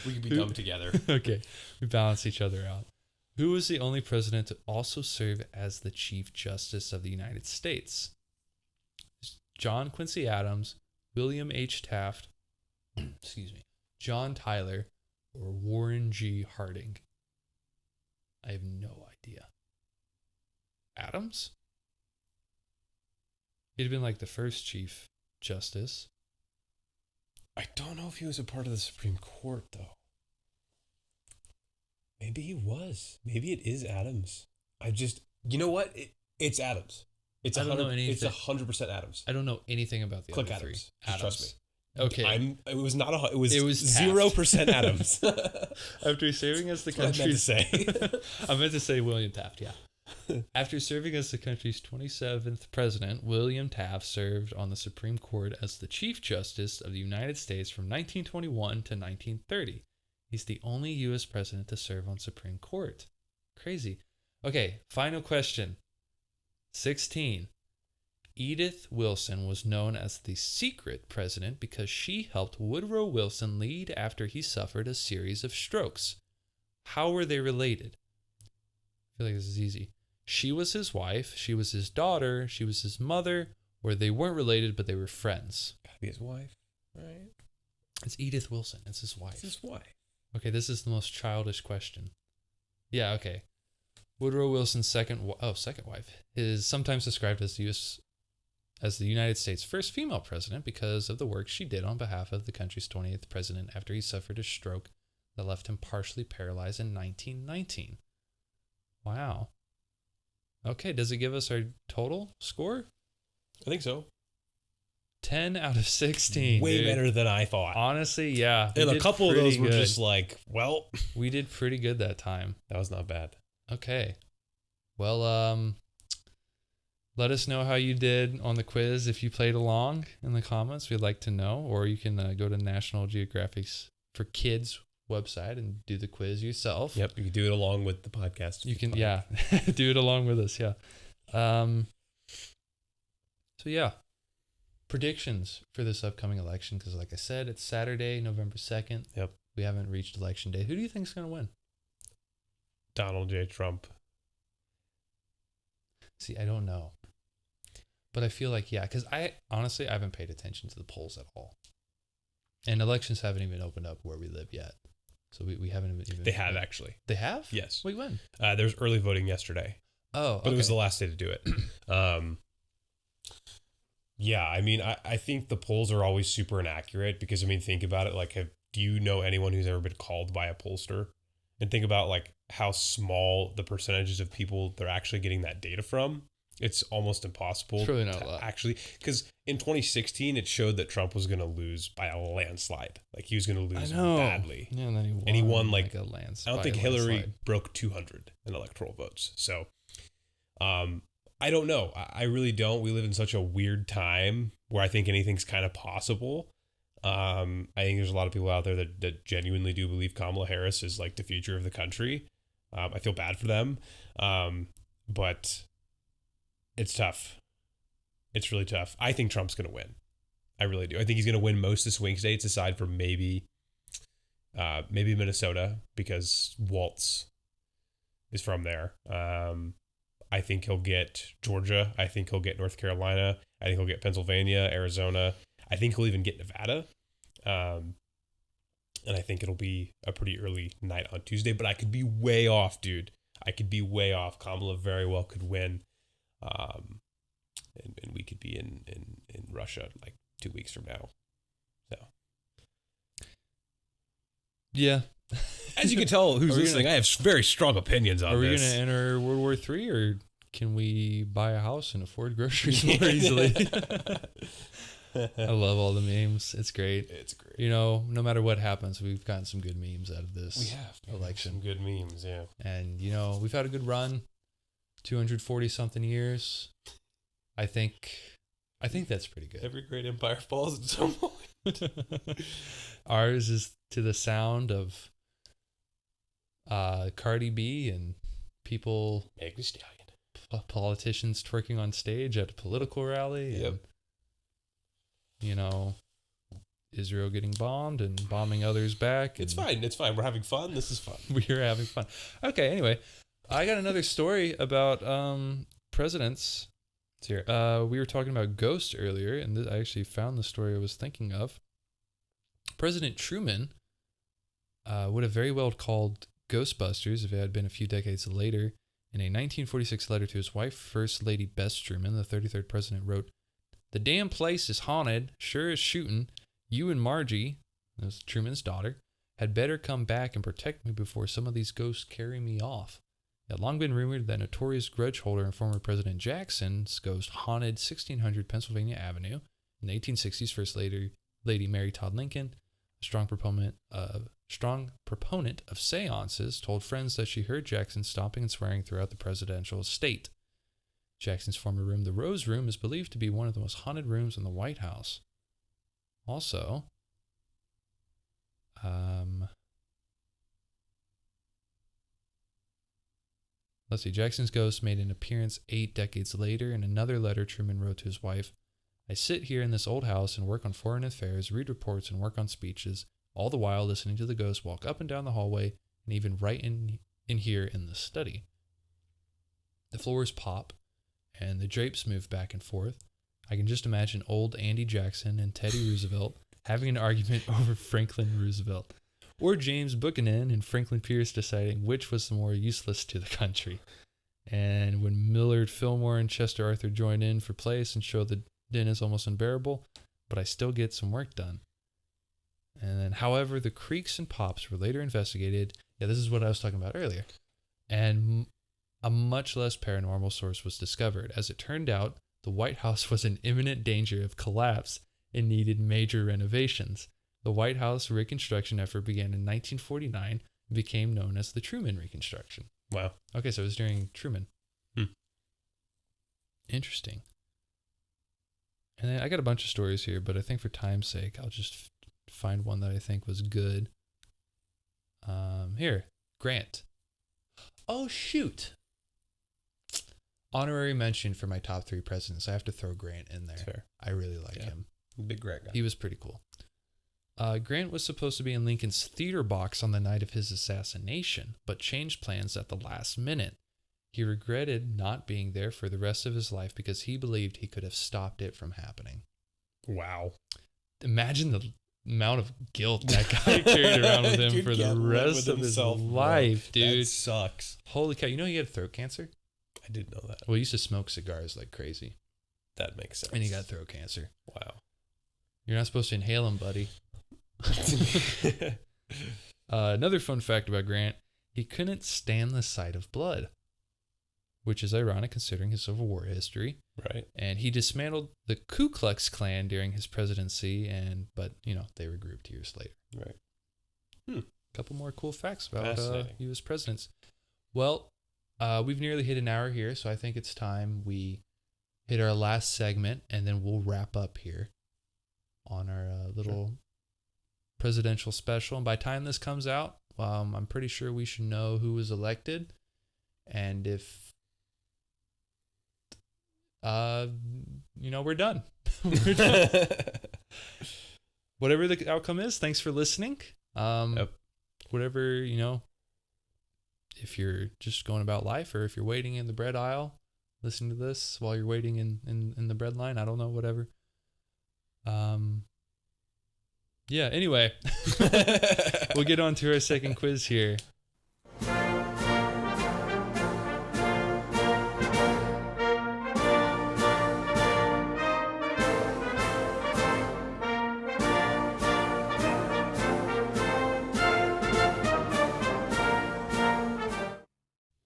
We can be dumb together. Okay. We balance each other out. Who was the only president to also serve as the Chief Justice of the United States? John Quincy Adams, William H. Taft, John Tyler, or Warren G. Harding? I have no idea. Adams? He'd been like the first Chief Justice. I don't know if he was a part of the Supreme Court, though. Maybe he was. Maybe it is Adams. You know what? It's Adams. It's 100% Adams. I don't know anything about the Click other Adams. three. Just trust me. Okay. It was not it was Taft. 0% Adams. After serving as the country's... I meant to say William Taft, yeah. After serving as the country's 27th president, William Taft served on the Supreme Court as the Chief Justice of the United States from 1921 to 1930. He's the only U.S. president to serve on Supreme Court. Crazy. Okay, final question. 16. Edith Wilson was known as the secret president because she helped Woodrow Wilson lead after he suffered a series of strokes. How were they related? I feel like this is easy. She was his wife, she was his daughter, she was his mother, or they weren't related, but they were friends. Gotta be his wife, right? It's Edith Wilson. It's his wife. It's his wife. Okay, this is the most childish question. Yeah, okay. Woodrow Wilson's second wife is sometimes described as the United States' first female president because of the work she did on behalf of the country's 20th president after he suffered a stroke that left him partially paralyzed in 1919. Wow. Okay, does it give us our total score? I think so. 10 out of 16. Way better than I thought. Honestly, yeah. And a couple of those were just like, well. We did pretty good that time. That was not bad. Okay. Well, let us know how you did on the quiz if you played along in the comments. We'd like to know. Or you can go to National Geographic's for Kids website and do the quiz yourself. Yep, you can do it along with the podcast. You can, do it along with us, yeah. So, yeah. Predictions for this upcoming election, because like I said, it's Saturday, November 2nd. Yep. We haven't reached election day. Who do you think is going to win? Donald J. Trump. See, I don't know. But I feel like, because I haven't paid attention to the polls at all. And elections haven't even opened up where we live yet. So we haven't even. They have actually. They have? Yes. Wait, when? There was early voting yesterday. Oh, okay. But it was the last day to do it. Yeah, I mean, I think the polls are always super inaccurate because, I mean, think about it. Like, do you know anyone who's ever been called by a pollster? And think about, like, how small the percentages of people they're actually getting that data from. It's almost impossible. It's really not a lot. Actually, because in 2016, it showed that Trump was going to lose by a landslide. Like, he was going to lose badly. Yeah, and then he won. And he won, like a landslide. I don't think Hillary broke 200 in electoral votes. So, I don't know. I really don't. We live in such a weird time where I think anything's kind of possible. I think there's a lot of people out there that genuinely do believe Kamala Harris is like the future of the country. I feel bad for them. But it's tough. It's really tough. I think Trump's going to win. I really do. I think he's going to win most of the swing states aside from maybe Minnesota because Waltz is from there. I think he'll get Georgia. I think he'll get North Carolina. I think he'll get Pennsylvania, Arizona. I think he'll even get Nevada. And I think it'll be a pretty early night on Tuesday, but I could be way off, dude. I could be way off. Kamala very well could win. And we could be in Russia like 2 weeks from now. So. Yeah. As you can tell, who's listening, I have very strong opinions on this. Are we going to enter World War III, or can we buy a house and afford groceries more easily? I love all the memes. It's great. It's great. You know, no matter what happens, we've gotten some good memes out of this election. Some good memes, yeah. And, you know, we've had a good run. 240-something years. I think that's pretty good. Every great empire falls at some point. Ours is to the sound of Cardi B and people, Meg Thee Stallion, politicians twerking on stage at a political rally. Yep. And, you know, Israel getting bombed and bombing others back. It's fine. It's fine. We're having fun. This is fun. We're having fun. Okay. Anyway, I got another story about presidents. It's here. We were talking about ghosts earlier, and I actually found the story I was thinking of. President Truman would have very well called Ghostbusters if it had been a few decades later. In a 1946 letter to his wife, First Lady Bess Truman, the 33rd president wrote, "The damn place is haunted, sure as shooting. You and Margie," that was Truman's daughter, "had better come back and protect me before some of these ghosts carry me off." It had long been rumored that notorious grudge holder and former President Jackson's ghost haunted 1600 Pennsylvania Avenue. In the 1860s, First Lady Mary Todd Lincoln, a strong proponent of seances, told friends that she heard Jackson stomping and swearing throughout the presidential estate. Jackson's former room, the Rose Room, is believed to be one of the most haunted rooms in the White House. Also, let's see, Jackson's ghost made an appearance 8 decades later. In another letter Truman wrote to his wife, "I sit here in this old house and work on foreign affairs, read reports, and work on speeches, all the while listening to the ghost walk up and down the hallway and even right in here in the study. The floors pop and the drapes move back and forth. I can just imagine old Andy Jackson and Teddy Roosevelt having an argument over Franklin Roosevelt, or James Buchanan and Franklin Pierce deciding which was the more useless to the country. And when Millard Fillmore and Chester Arthur join in for place and show the din is almost unbearable, but I still get some work done." And then, however, the creaks and pops were later investigated. Yeah, this is what I was talking about earlier. And a much less paranormal source was discovered. As it turned out, the White House was in imminent danger of collapse and needed major renovations. The White House reconstruction effort began in 1949 and became known as the Truman Reconstruction. Wow. Okay, so it was during Truman. Interesting. And then I got a bunch of stories here, but I think for time's sake, I'll just find one that I think was good. Here, Grant. Oh, shoot. Honorary mention for my top 3 presidents. I have to throw Grant in there. That's fair. I really like him. Big Grant guy. He was pretty cool. Grant was supposed to be in Lincoln's theater box on the night of his assassination, but changed plans at the last minute. He regretted not being there for the rest of his life because he believed he could have stopped it from happening. Wow. Imagine amount of guilt that guy carried around with him for the rest of his life, dude. That sucks. Holy cow. You know he had throat cancer? I didn't know that. Well, he used to smoke cigars like crazy. That makes sense. And he got throat cancer. Wow. You're not supposed to inhale them, buddy. Another fun fact about Grant, he couldn't stand the sight of blood, which is ironic considering his Civil War history. Right. And he dismantled the Ku Klux Klan during his presidency, but they regrouped years later. Right. A couple more cool facts about U.S. presidents. Well, we've nearly hit an hour here, so I think it's time we hit our last segment, and then we'll wrap up here on our little presidential special. And by the time this comes out, I'm pretty sure we should know who was elected, and if we're done. We're done. Whatever the outcome is, thanks for listening. Whatever, if you're just going about life, or if you're waiting in the bread aisle, listening to this while you're waiting in the bread line, I don't know, whatever. Anyway, we'll get on to our second quiz here.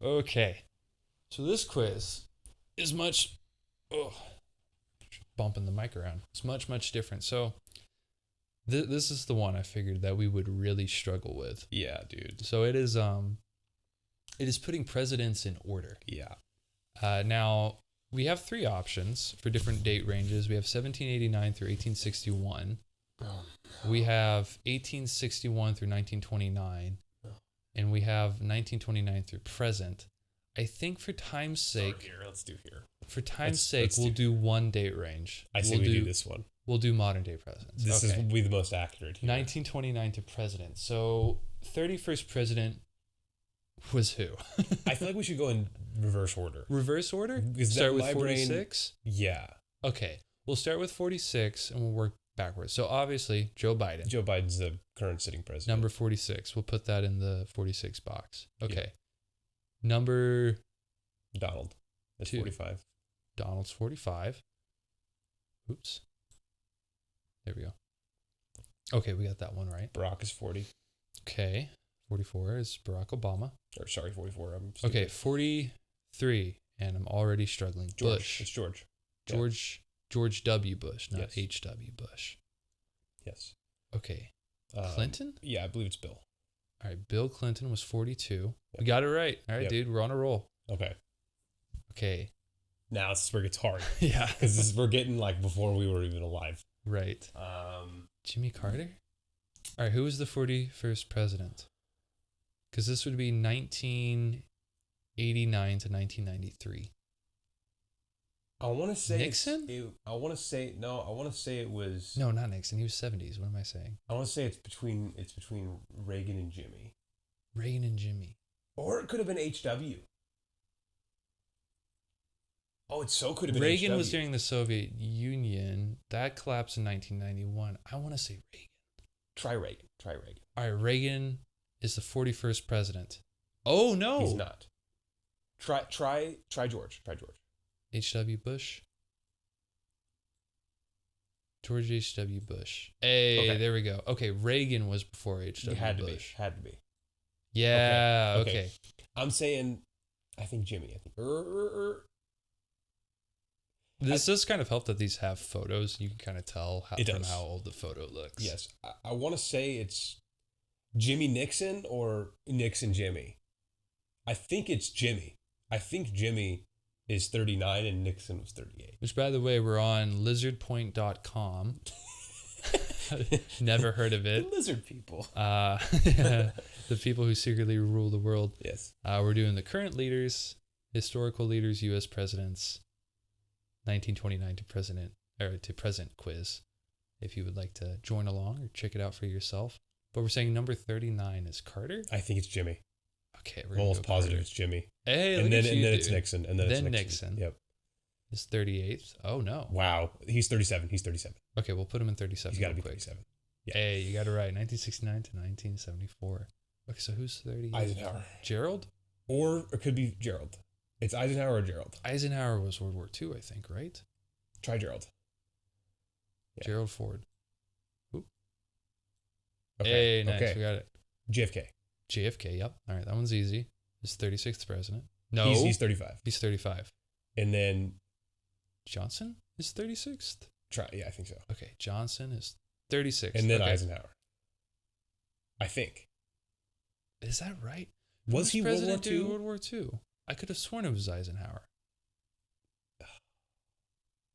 Okay, so this quiz is bumping the mic around. It's much different. So this is the one I figured that we would really struggle with. Yeah, dude. So it is putting presidents in order. Yeah. Now we have three options for different date ranges. We have 1789 through 1861. We have 1861 through 1929. And we have 1929 through present. I think for time's sake... Let's do here. For time's sake, we'll do one date range. I say we do this one. We'll do modern day presidents. This will be the most accurate here. 1929 to president. So 31st president was who? I feel like we should go in reverse order. Reverse order? Start with 46? Yeah. Okay. We'll start with 46 and we'll work backwards. So obviously, Joe Biden. Joe Biden's the current sitting president. Number 46. We'll put that in the 46 box. Okay. Yeah. Number... Donald. That's 45. Donald's 45. Oops. There we go. Okay, we got that one right. Barack is 40. Okay. 44 is Barack Obama. Or sorry, 44. Okay, 43. And I'm already struggling. George. Bush. It's George. George W. Bush, not H.W. Bush. Yes. Okay. Clinton? Yeah, I believe it's Bill. All right, Bill Clinton was 42. Yep. We got it right. All right, dude, we're on a roll. Okay. Now this is where it gets hard. Yeah. Because we're getting like before we were even alive. Right. Jimmy Carter? All right, who was the 41st president? Because this would be 1989 to 1993. I want to say Nixon? I want to say it was... No, not Nixon. He was 70s. What am I saying? I want to say it's between Reagan and Jimmy. Reagan and Jimmy. Or it could have been HW. Oh, it so could have been Reagan HW. was during the Soviet Union. That collapsed in 1991. I want to say Reagan. Try Reagan. All right, Reagan is the 41st president. Oh, no. He's not. Try George. H.W. Bush. George H.W. Bush. Hey, okay. There we go. Okay, Reagan was before H.W. Bush. Had to be. Yeah, okay. I'm saying, I think Jimmy. This does kind of help that these have photos. You can kind of tell from how old the photo looks. Yes. I want to say it's Jimmy Nixon or Nixon Jimmy. I think it's Jimmy. I think Jimmy is 39 and Nixon was 38. Which, by the way, we're on lizardpoint.com. Never heard of it. The lizard people. The people who secretly rule the world. Yes. We're doing the current leaders, historical leaders, U.S. presidents, 1929 to present quiz. If you would like to join along or check it out for yourself. But we're saying number 39 is Carter? I think it's Jimmy. Okay, we're almost positive it's Jimmy. Hey, and then it's Nixon, and then it's Nixon. Yep. Is 38th? Oh no! Wow, he's 37. Okay, we'll put him in 37. He's got to be 37. Yeah. Hey, you got it right. 1969 to 1974. Okay, so who's 30? Eisenhower. Gerald? Or it could be Gerald. It's Eisenhower or Gerald. Eisenhower was World War II, I think, right? Try Gerald. Yeah. Gerald Ford. Ooh. Okay. Hey, nice. Okay. We got it. JFK. JFK, yep. All right, that one's easy. He's 36th president. No. He's 35. He's 35. And then Johnson is 36th? yeah, I think so. Okay, Johnson is 36th. And then okay. Eisenhower. I think. Is that right? Was he World War president during II? World War II? I could have sworn it was Eisenhower.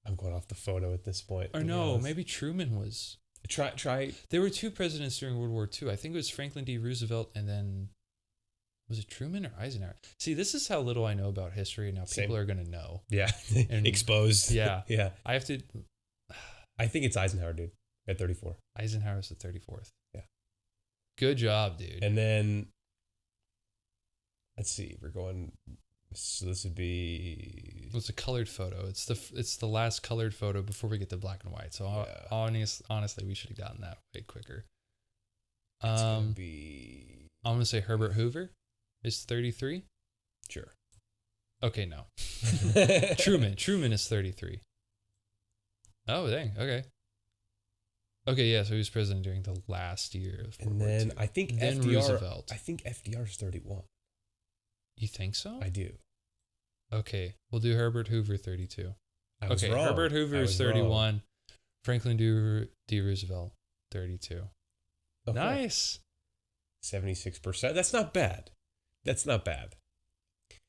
I'm going off the photo at this point. Or no, maybe Truman was. Try. There were two presidents during World War II. I think it was Franklin D. Roosevelt and then, was it Truman or Eisenhower? See, this is how little I know about history, and now people are going to know. Yeah. And Exposed. Yeah. Yeah. I have to. I think it's Eisenhower, dude, at 34. Eisenhower's the 34th. Yeah. Good job, dude. And then, let's see, we're going, so this would be. It's a colored photo. It's the last colored photo before we get to black and white. So honestly, we should have gotten that way quicker. It's going to be. I'm going to say Herbert Hoover is 33. Sure. Okay, no. Truman is 33. Oh, dang. Okay. Okay, yeah, so he was president during the last year of World And War then II. I think Then FDR. Roosevelt. I think FDR is 31. You think so? I do. Okay, we'll do Herbert Hoover 32. I was Okay, wrong. Herbert Hoover I is was 31. wrong. Franklin D. Roosevelt 32. Okay. Nice. 76%. That's not bad. That's not bad.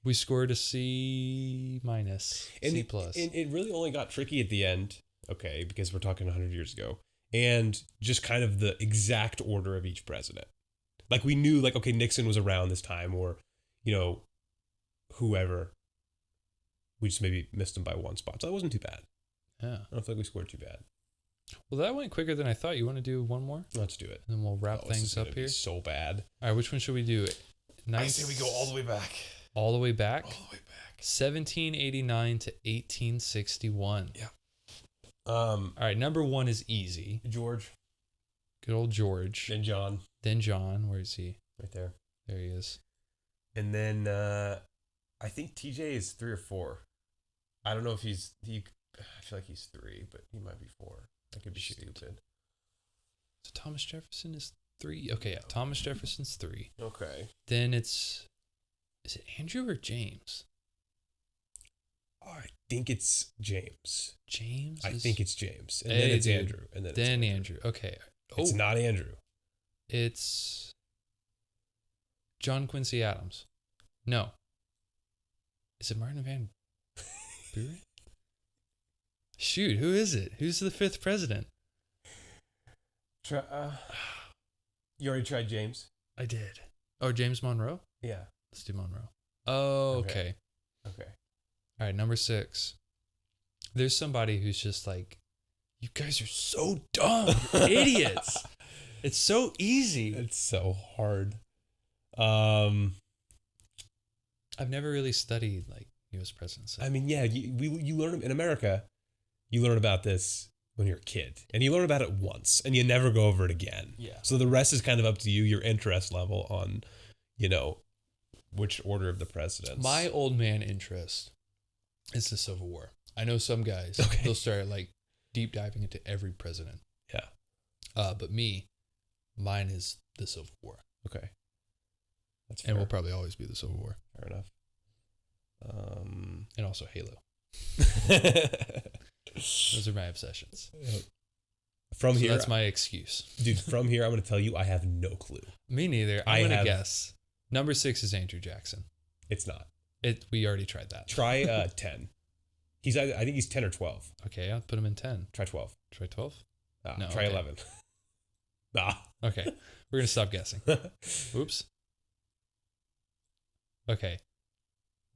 We scored a C minus, C plus. And it really only got tricky at the end, okay, because we're talking 100 years ago, and just kind of the exact order of each president. Like we knew, like, okay, Nixon was around this time, or, you know, whoever. We just maybe missed him by one spot. So that wasn't too bad. Yeah. I don't feel like we scored too bad. Well, that went quicker than I thought. You want to do one more? Let's do it. And then we'll wrap This things is gonna up be here. so bad. All right, which one should we do? I say we go all the way back. All the way back? All the way back. 1789 to 1861. Yeah. All right, number one is easy. George. Good old George. Then John. Then John. Where is he? Right there. There he is. And then I think TJ is 3 or 4. I don't know if I feel like he's 3, but he might be 4. I could be stupid. So Thomas Jefferson is 3. Okay, yeah. Thomas Jefferson's 3. Okay. Then is it Andrew or James? I think it's James. James? I think it's James. And Hey, then it's dude. Andrew. And then Then it's Andrew. Okay. It's not Andrew. It's John Quincy Adams. No. Is it Martin Van Buren? Shoot, who is it? Who's the 5th president? You already tried James? I did. Oh, James Monroe? Yeah. Let's do Monroe. Oh, okay. Okay. All right, number 6. There's somebody who's just like, you guys are so dumb. You're idiots. It's so easy. It's so hard. I've never really studied like U.S. presidents. I mean, yeah, you learn in America, you learn about this when you're a kid, and you learn about it once, and you never go over it again. Yeah. So the rest is kind of up to you, your interest level on, you know, which order of the presidents. My old man interest is the Civil War. I know some guys, they'll start like deep diving into every president. Yeah. But mine is the Civil War. Okay. That's fair. And will probably always be the Civil War. Fair enough. And also Halo. Those are my obsessions. From here, that's my excuse. Dude, from here, I'm going to tell you I have no clue. Me neither. I'm going to guess. Number 6 is Andrew Jackson. It's not. We already tried that. Try 10. I think he's 10 or 12. Okay, I'll put him in 10. Try 12. Try 12? No, try 11. Okay, we're going to stop guessing. Oops. Okay.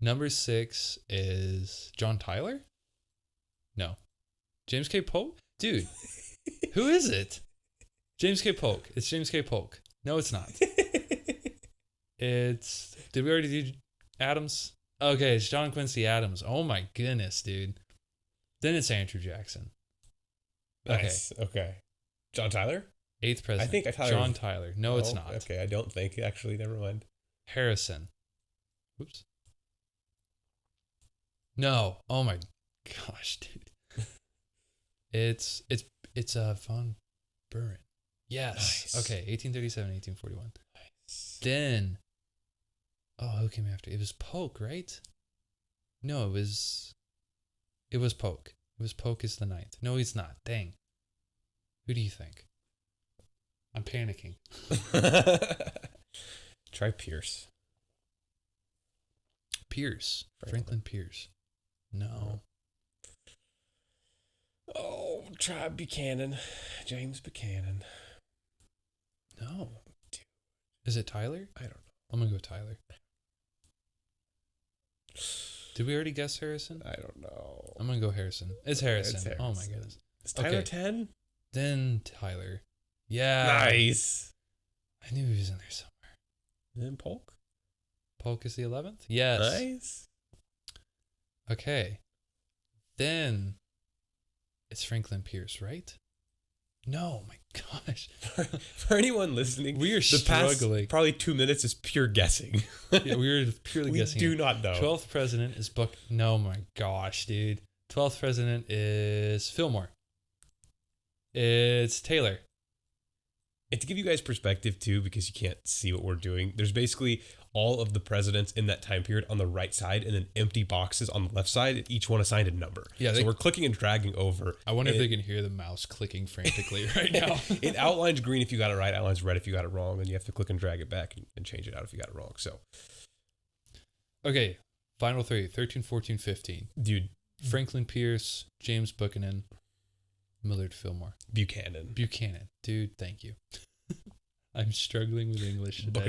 Number 6 is John Tyler? No. James K. Polk? Dude, who is it? James K. Polk. It's James K. Polk. No, it's not. Did we already do Adams? Okay, it's John Quincy Adams. Oh my goodness, dude. Then it's Andrew Jackson. Nice. Okay. John Tyler? 8th president. I think Tyler. John Tyler. No, it's not. Okay, I don't think. Actually, never mind. Harrison. Whoops. No. Oh my gosh, dude. It's Von Buren. Yes. Nice. Okay, 1837, 1841. Nice. Then, who came after? It was Polk, right? No, it was Polk. It was Polk is the 9th. No, he's not. Dang. Who do you think? I'm panicking. Try Pierce. Franklin Pierce. No. Oh, try Buchanan. James Buchanan. No. Is it Tyler? I don't know. I'm going to go Tyler. Did we already guess Harrison? I don't know. I'm going to go Harrison. It's Harrison. Oh my goodness. Is Tyler 10? Then Tyler. Yeah. Nice. I knew he was in there somewhere. Then Polk? Polk is the 11th? Yes. Nice. Okay. Then it's Franklin Pierce, right? No, my gosh. For anyone listening, we are the past struggling. probably 2 minutes is pure guessing. Yeah, we were purely we guessing. We do not know. 12th president is No, my gosh, dude. 12th president is Fillmore. It's Taylor. And to give you guys perspective too, because you can't see what we're doing, there's basically all of the presidents in that time period on the right side and then empty boxes on the left side, each one assigned a number. Yeah, so we're clicking and dragging over. I wonder if they can hear the mouse clicking frantically right now. It outlines green if you got it right, outlines red if you got it wrong, and you have to click and drag it back and change it out if you got it wrong. So, okay, final 3, 13, 14, 15. Dude. Franklin Pierce, James Buchanan, Millard Fillmore. Buchanan. Dude, thank you. I'm struggling with English today.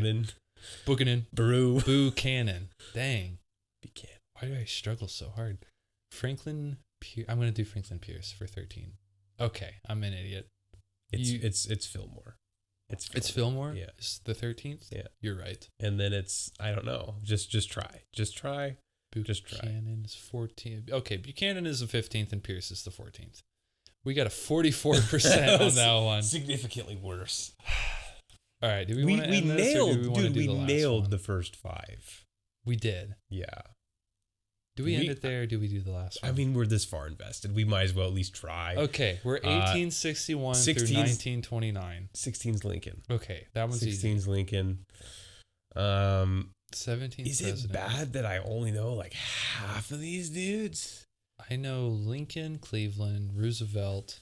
Buchanan. Buchanan. Dang. Buchanan. Why do I struggle so hard? Franklin Pierce. I'm going to do Franklin Pierce for 13. Okay, I'm an idiot. It's Fillmore. It's Fillmore? Yeah. It's the 13th? Yeah. You're right. And then I don't know. Just try. Buchanan is 14th. Okay, Buchanan is the 15th and Pierce is the 14th. We got a 44% on that one. Significantly worse. All right, do we want to end this, or do we want to do the last nailed one? the first 5. We did. Yeah. Do we end it there, or do we do the last one? I mean, we're this far invested. We might as well at least try. Okay, we're 1861 through 1929. 16's Lincoln. Okay, that one's 16's easy. Lincoln. 17th Is president. it bad that I only know like half of these dudes? I know Lincoln, Cleveland, Roosevelt,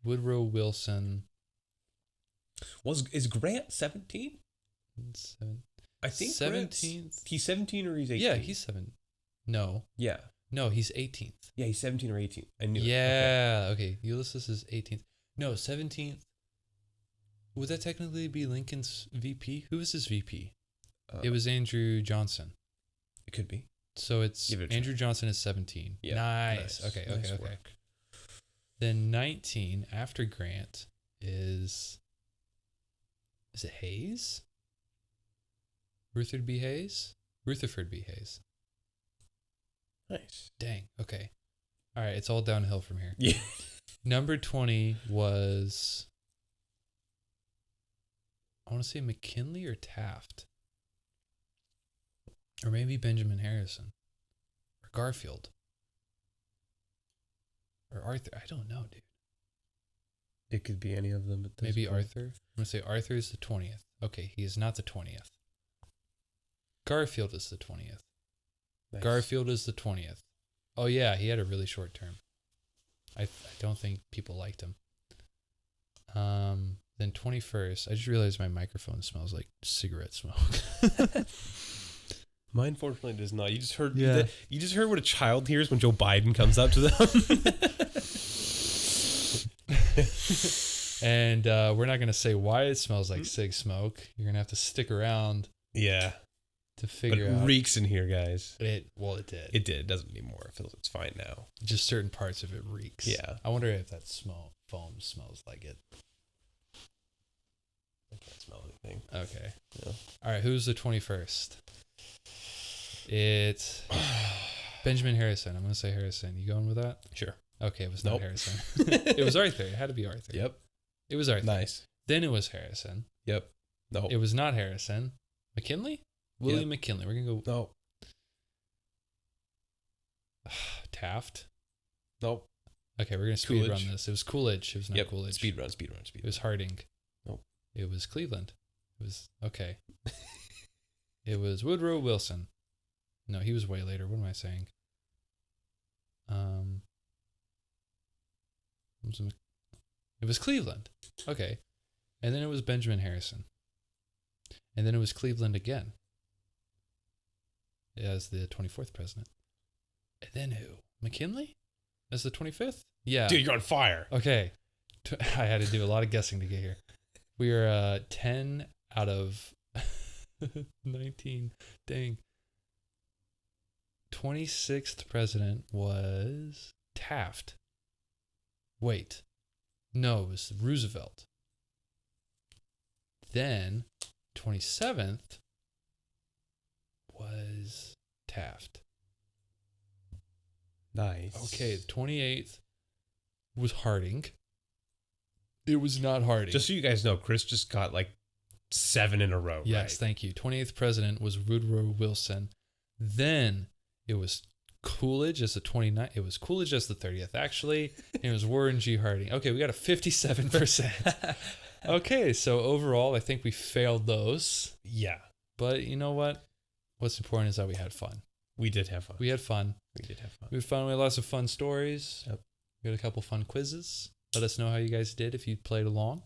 Woodrow Wilson. Is Grant 17? I think 17th. He's 17 or he's 18. Yeah, he's 7. No. Yeah. No, he's 18th. Yeah, he's 17 or 18. I knew. Yeah. Okay. Ulysses is 18th. No, 17th. Would that technically be Lincoln's VP? Who was his VP? It was Andrew Johnson. It could be. So it's Andrew Johnson is 17. Yeah. Nice. Okay. Nice Okay. work. Then 19 after Grant is it Hayes? Rutherford B. Hayes? Rutherford B. Hayes. Nice. Dang. Okay. All right. It's all downhill from here. Yeah. Number 20 was, I want to say McKinley or Taft. Or maybe Benjamin Harrison. Or Garfield. Or Arthur. I don't know, dude. It could be any of them. At this Maybe point. Arthur. I'm going to say Arthur is the 20th. Okay, he is not the 20th. Garfield is the 20th. Nice. Garfield is the 20th. Oh, yeah, he had a really short term. I don't think people liked him. Then 21st, I just realized my microphone smells like cigarette smoke. Mine fortunately does not. You just heard. Yeah. You just heard what a child hears when Joe Biden comes up to them. And we're not going to say why it smells like cig smoke. You're going to have to stick around. Yeah. To figure out. It reeks in here, guys. It did. It did. It doesn't anymore. It feels it's fine now. Just certain parts of it reeks. Yeah. I wonder if that foam smells like it. I can't smell anything. Okay. Yeah. All right. Who's the 21st? It's Benjamin Harrison. I'm going to say Harrison. You going with that? Sure. Okay. It was Nope. not Harrison. It was Arthur. It had to be Arthur. Yep. It was Arthur. Nice. Then it was Harrison. Yep. No. It was not Harrison. McKinley? William McKinley. We're going to go. No. Taft. Nope. Okay, we're going to speed Coolidge. run this. It was Coolidge. It was not Coolidge. Speed run. It was Harding. Nope. It was Cleveland. It was, okay. It was Woodrow Wilson. No, he was way later. What am I saying? It was Cleveland. Okay. And then it was Benjamin Harrison. And then it was Cleveland again as the 24th president. And then who? McKinley? As the 25th? Yeah. Dude, you're on fire. Okay. I had to do a lot of guessing to get here. We are 10 out of 19. Dang. 26th president was Taft. Wait. No, it was Roosevelt. Then 27th was Taft. Nice. Okay, 28th was Harding. It was not Harding. Just so you guys know, Chris just got like 7 in a row. Yes, right? thank you. 28th president was Woodrow Wilson. Then it was Coolidge as the 29th. It was Coolidge as the 30th, actually. And it was Warren G. Harding. Okay, we got a 57%. Okay, so overall, I think we failed those. Yeah. But you know what? What's important is that we had fun. We did have fun. We had fun. We did have fun. We had fun. We had lots of fun stories. Yep. We had a couple fun quizzes. Let us know how you guys did if you played along.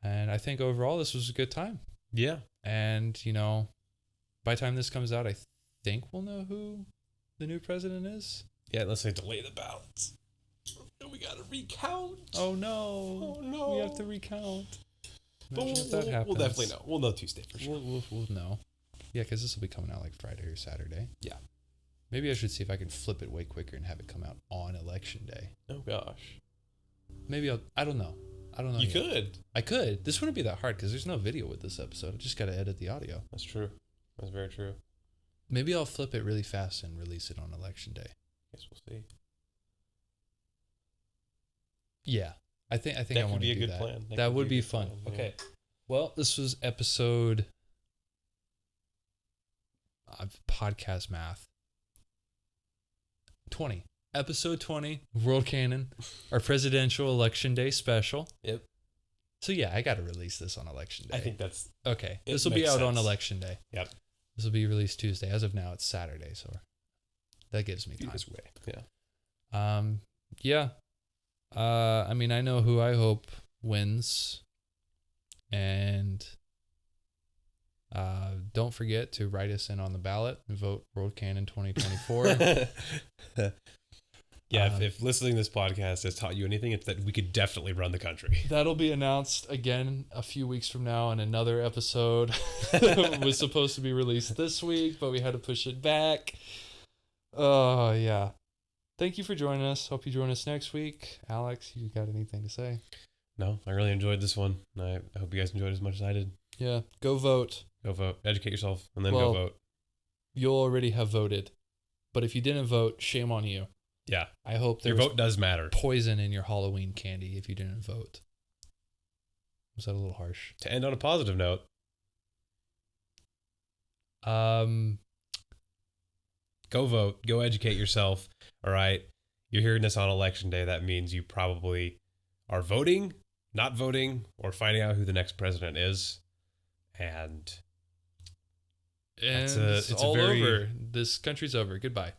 And I think overall, this was a good time. Yeah. And, you know, by the time this comes out, I think we'll know who the new president is. Yeah, unless they delay the ballots. We got to recount. Oh, no. Oh, no. We have to recount. But Imagine if that we'll happens. definitely know. We'll know Tuesday for sure. We'll know. Yeah, because this will be coming out like Friday or Saturday. Yeah. Maybe I should see if I can flip it way quicker and have it come out on election day. Oh, gosh. Maybe I don't know. You could. I could. This wouldn't be that hard because there's no video with this episode. I just got to edit the audio. That's true. That's very true. Maybe I'll flip it really fast and release it on election day. Guess we'll see. Yeah. I think That I would want be to a do good that. plan. That would be a good fun. plan, yeah. Okay. Well, this was episode of podcast math 20. Episode 20, World Canon, our presidential election day special. Yep. So yeah, I got to release this on election day. I think that's... Okay. It This will be makes out on sense. election day. Yep. This will be released Tuesday. As of now, it's Saturday, so that gives me time. This way. Yeah. Yeah. I mean, I know who I hope wins. And don't forget to write us in on the ballot and vote World Canon 2024. Yeah, if listening to this podcast has taught you anything, it's that we could definitely run the country. That'll be announced again a few weeks from now in another episode. Was supposed to be released this week, but we had to push it back. Oh, yeah. Thank you for joining us. Hope you join us next week. Alex, you got anything to say? No, I really enjoyed this one. I hope you guys enjoyed it as much as I did. Yeah, go vote. Go vote. Educate yourself, and then Well, go vote. You'll already have voted. But if you didn't vote, shame on you. Yeah. I hope Your there's vote does matter. poison in your Halloween candy if you didn't vote. Was that a little harsh? To end on a positive note, go vote. Go educate yourself. All right. You're hearing this on election day. That means you probably are voting, not voting, or finding out who the next president is. And And it's it's a all very- over. This country's over. Goodbye.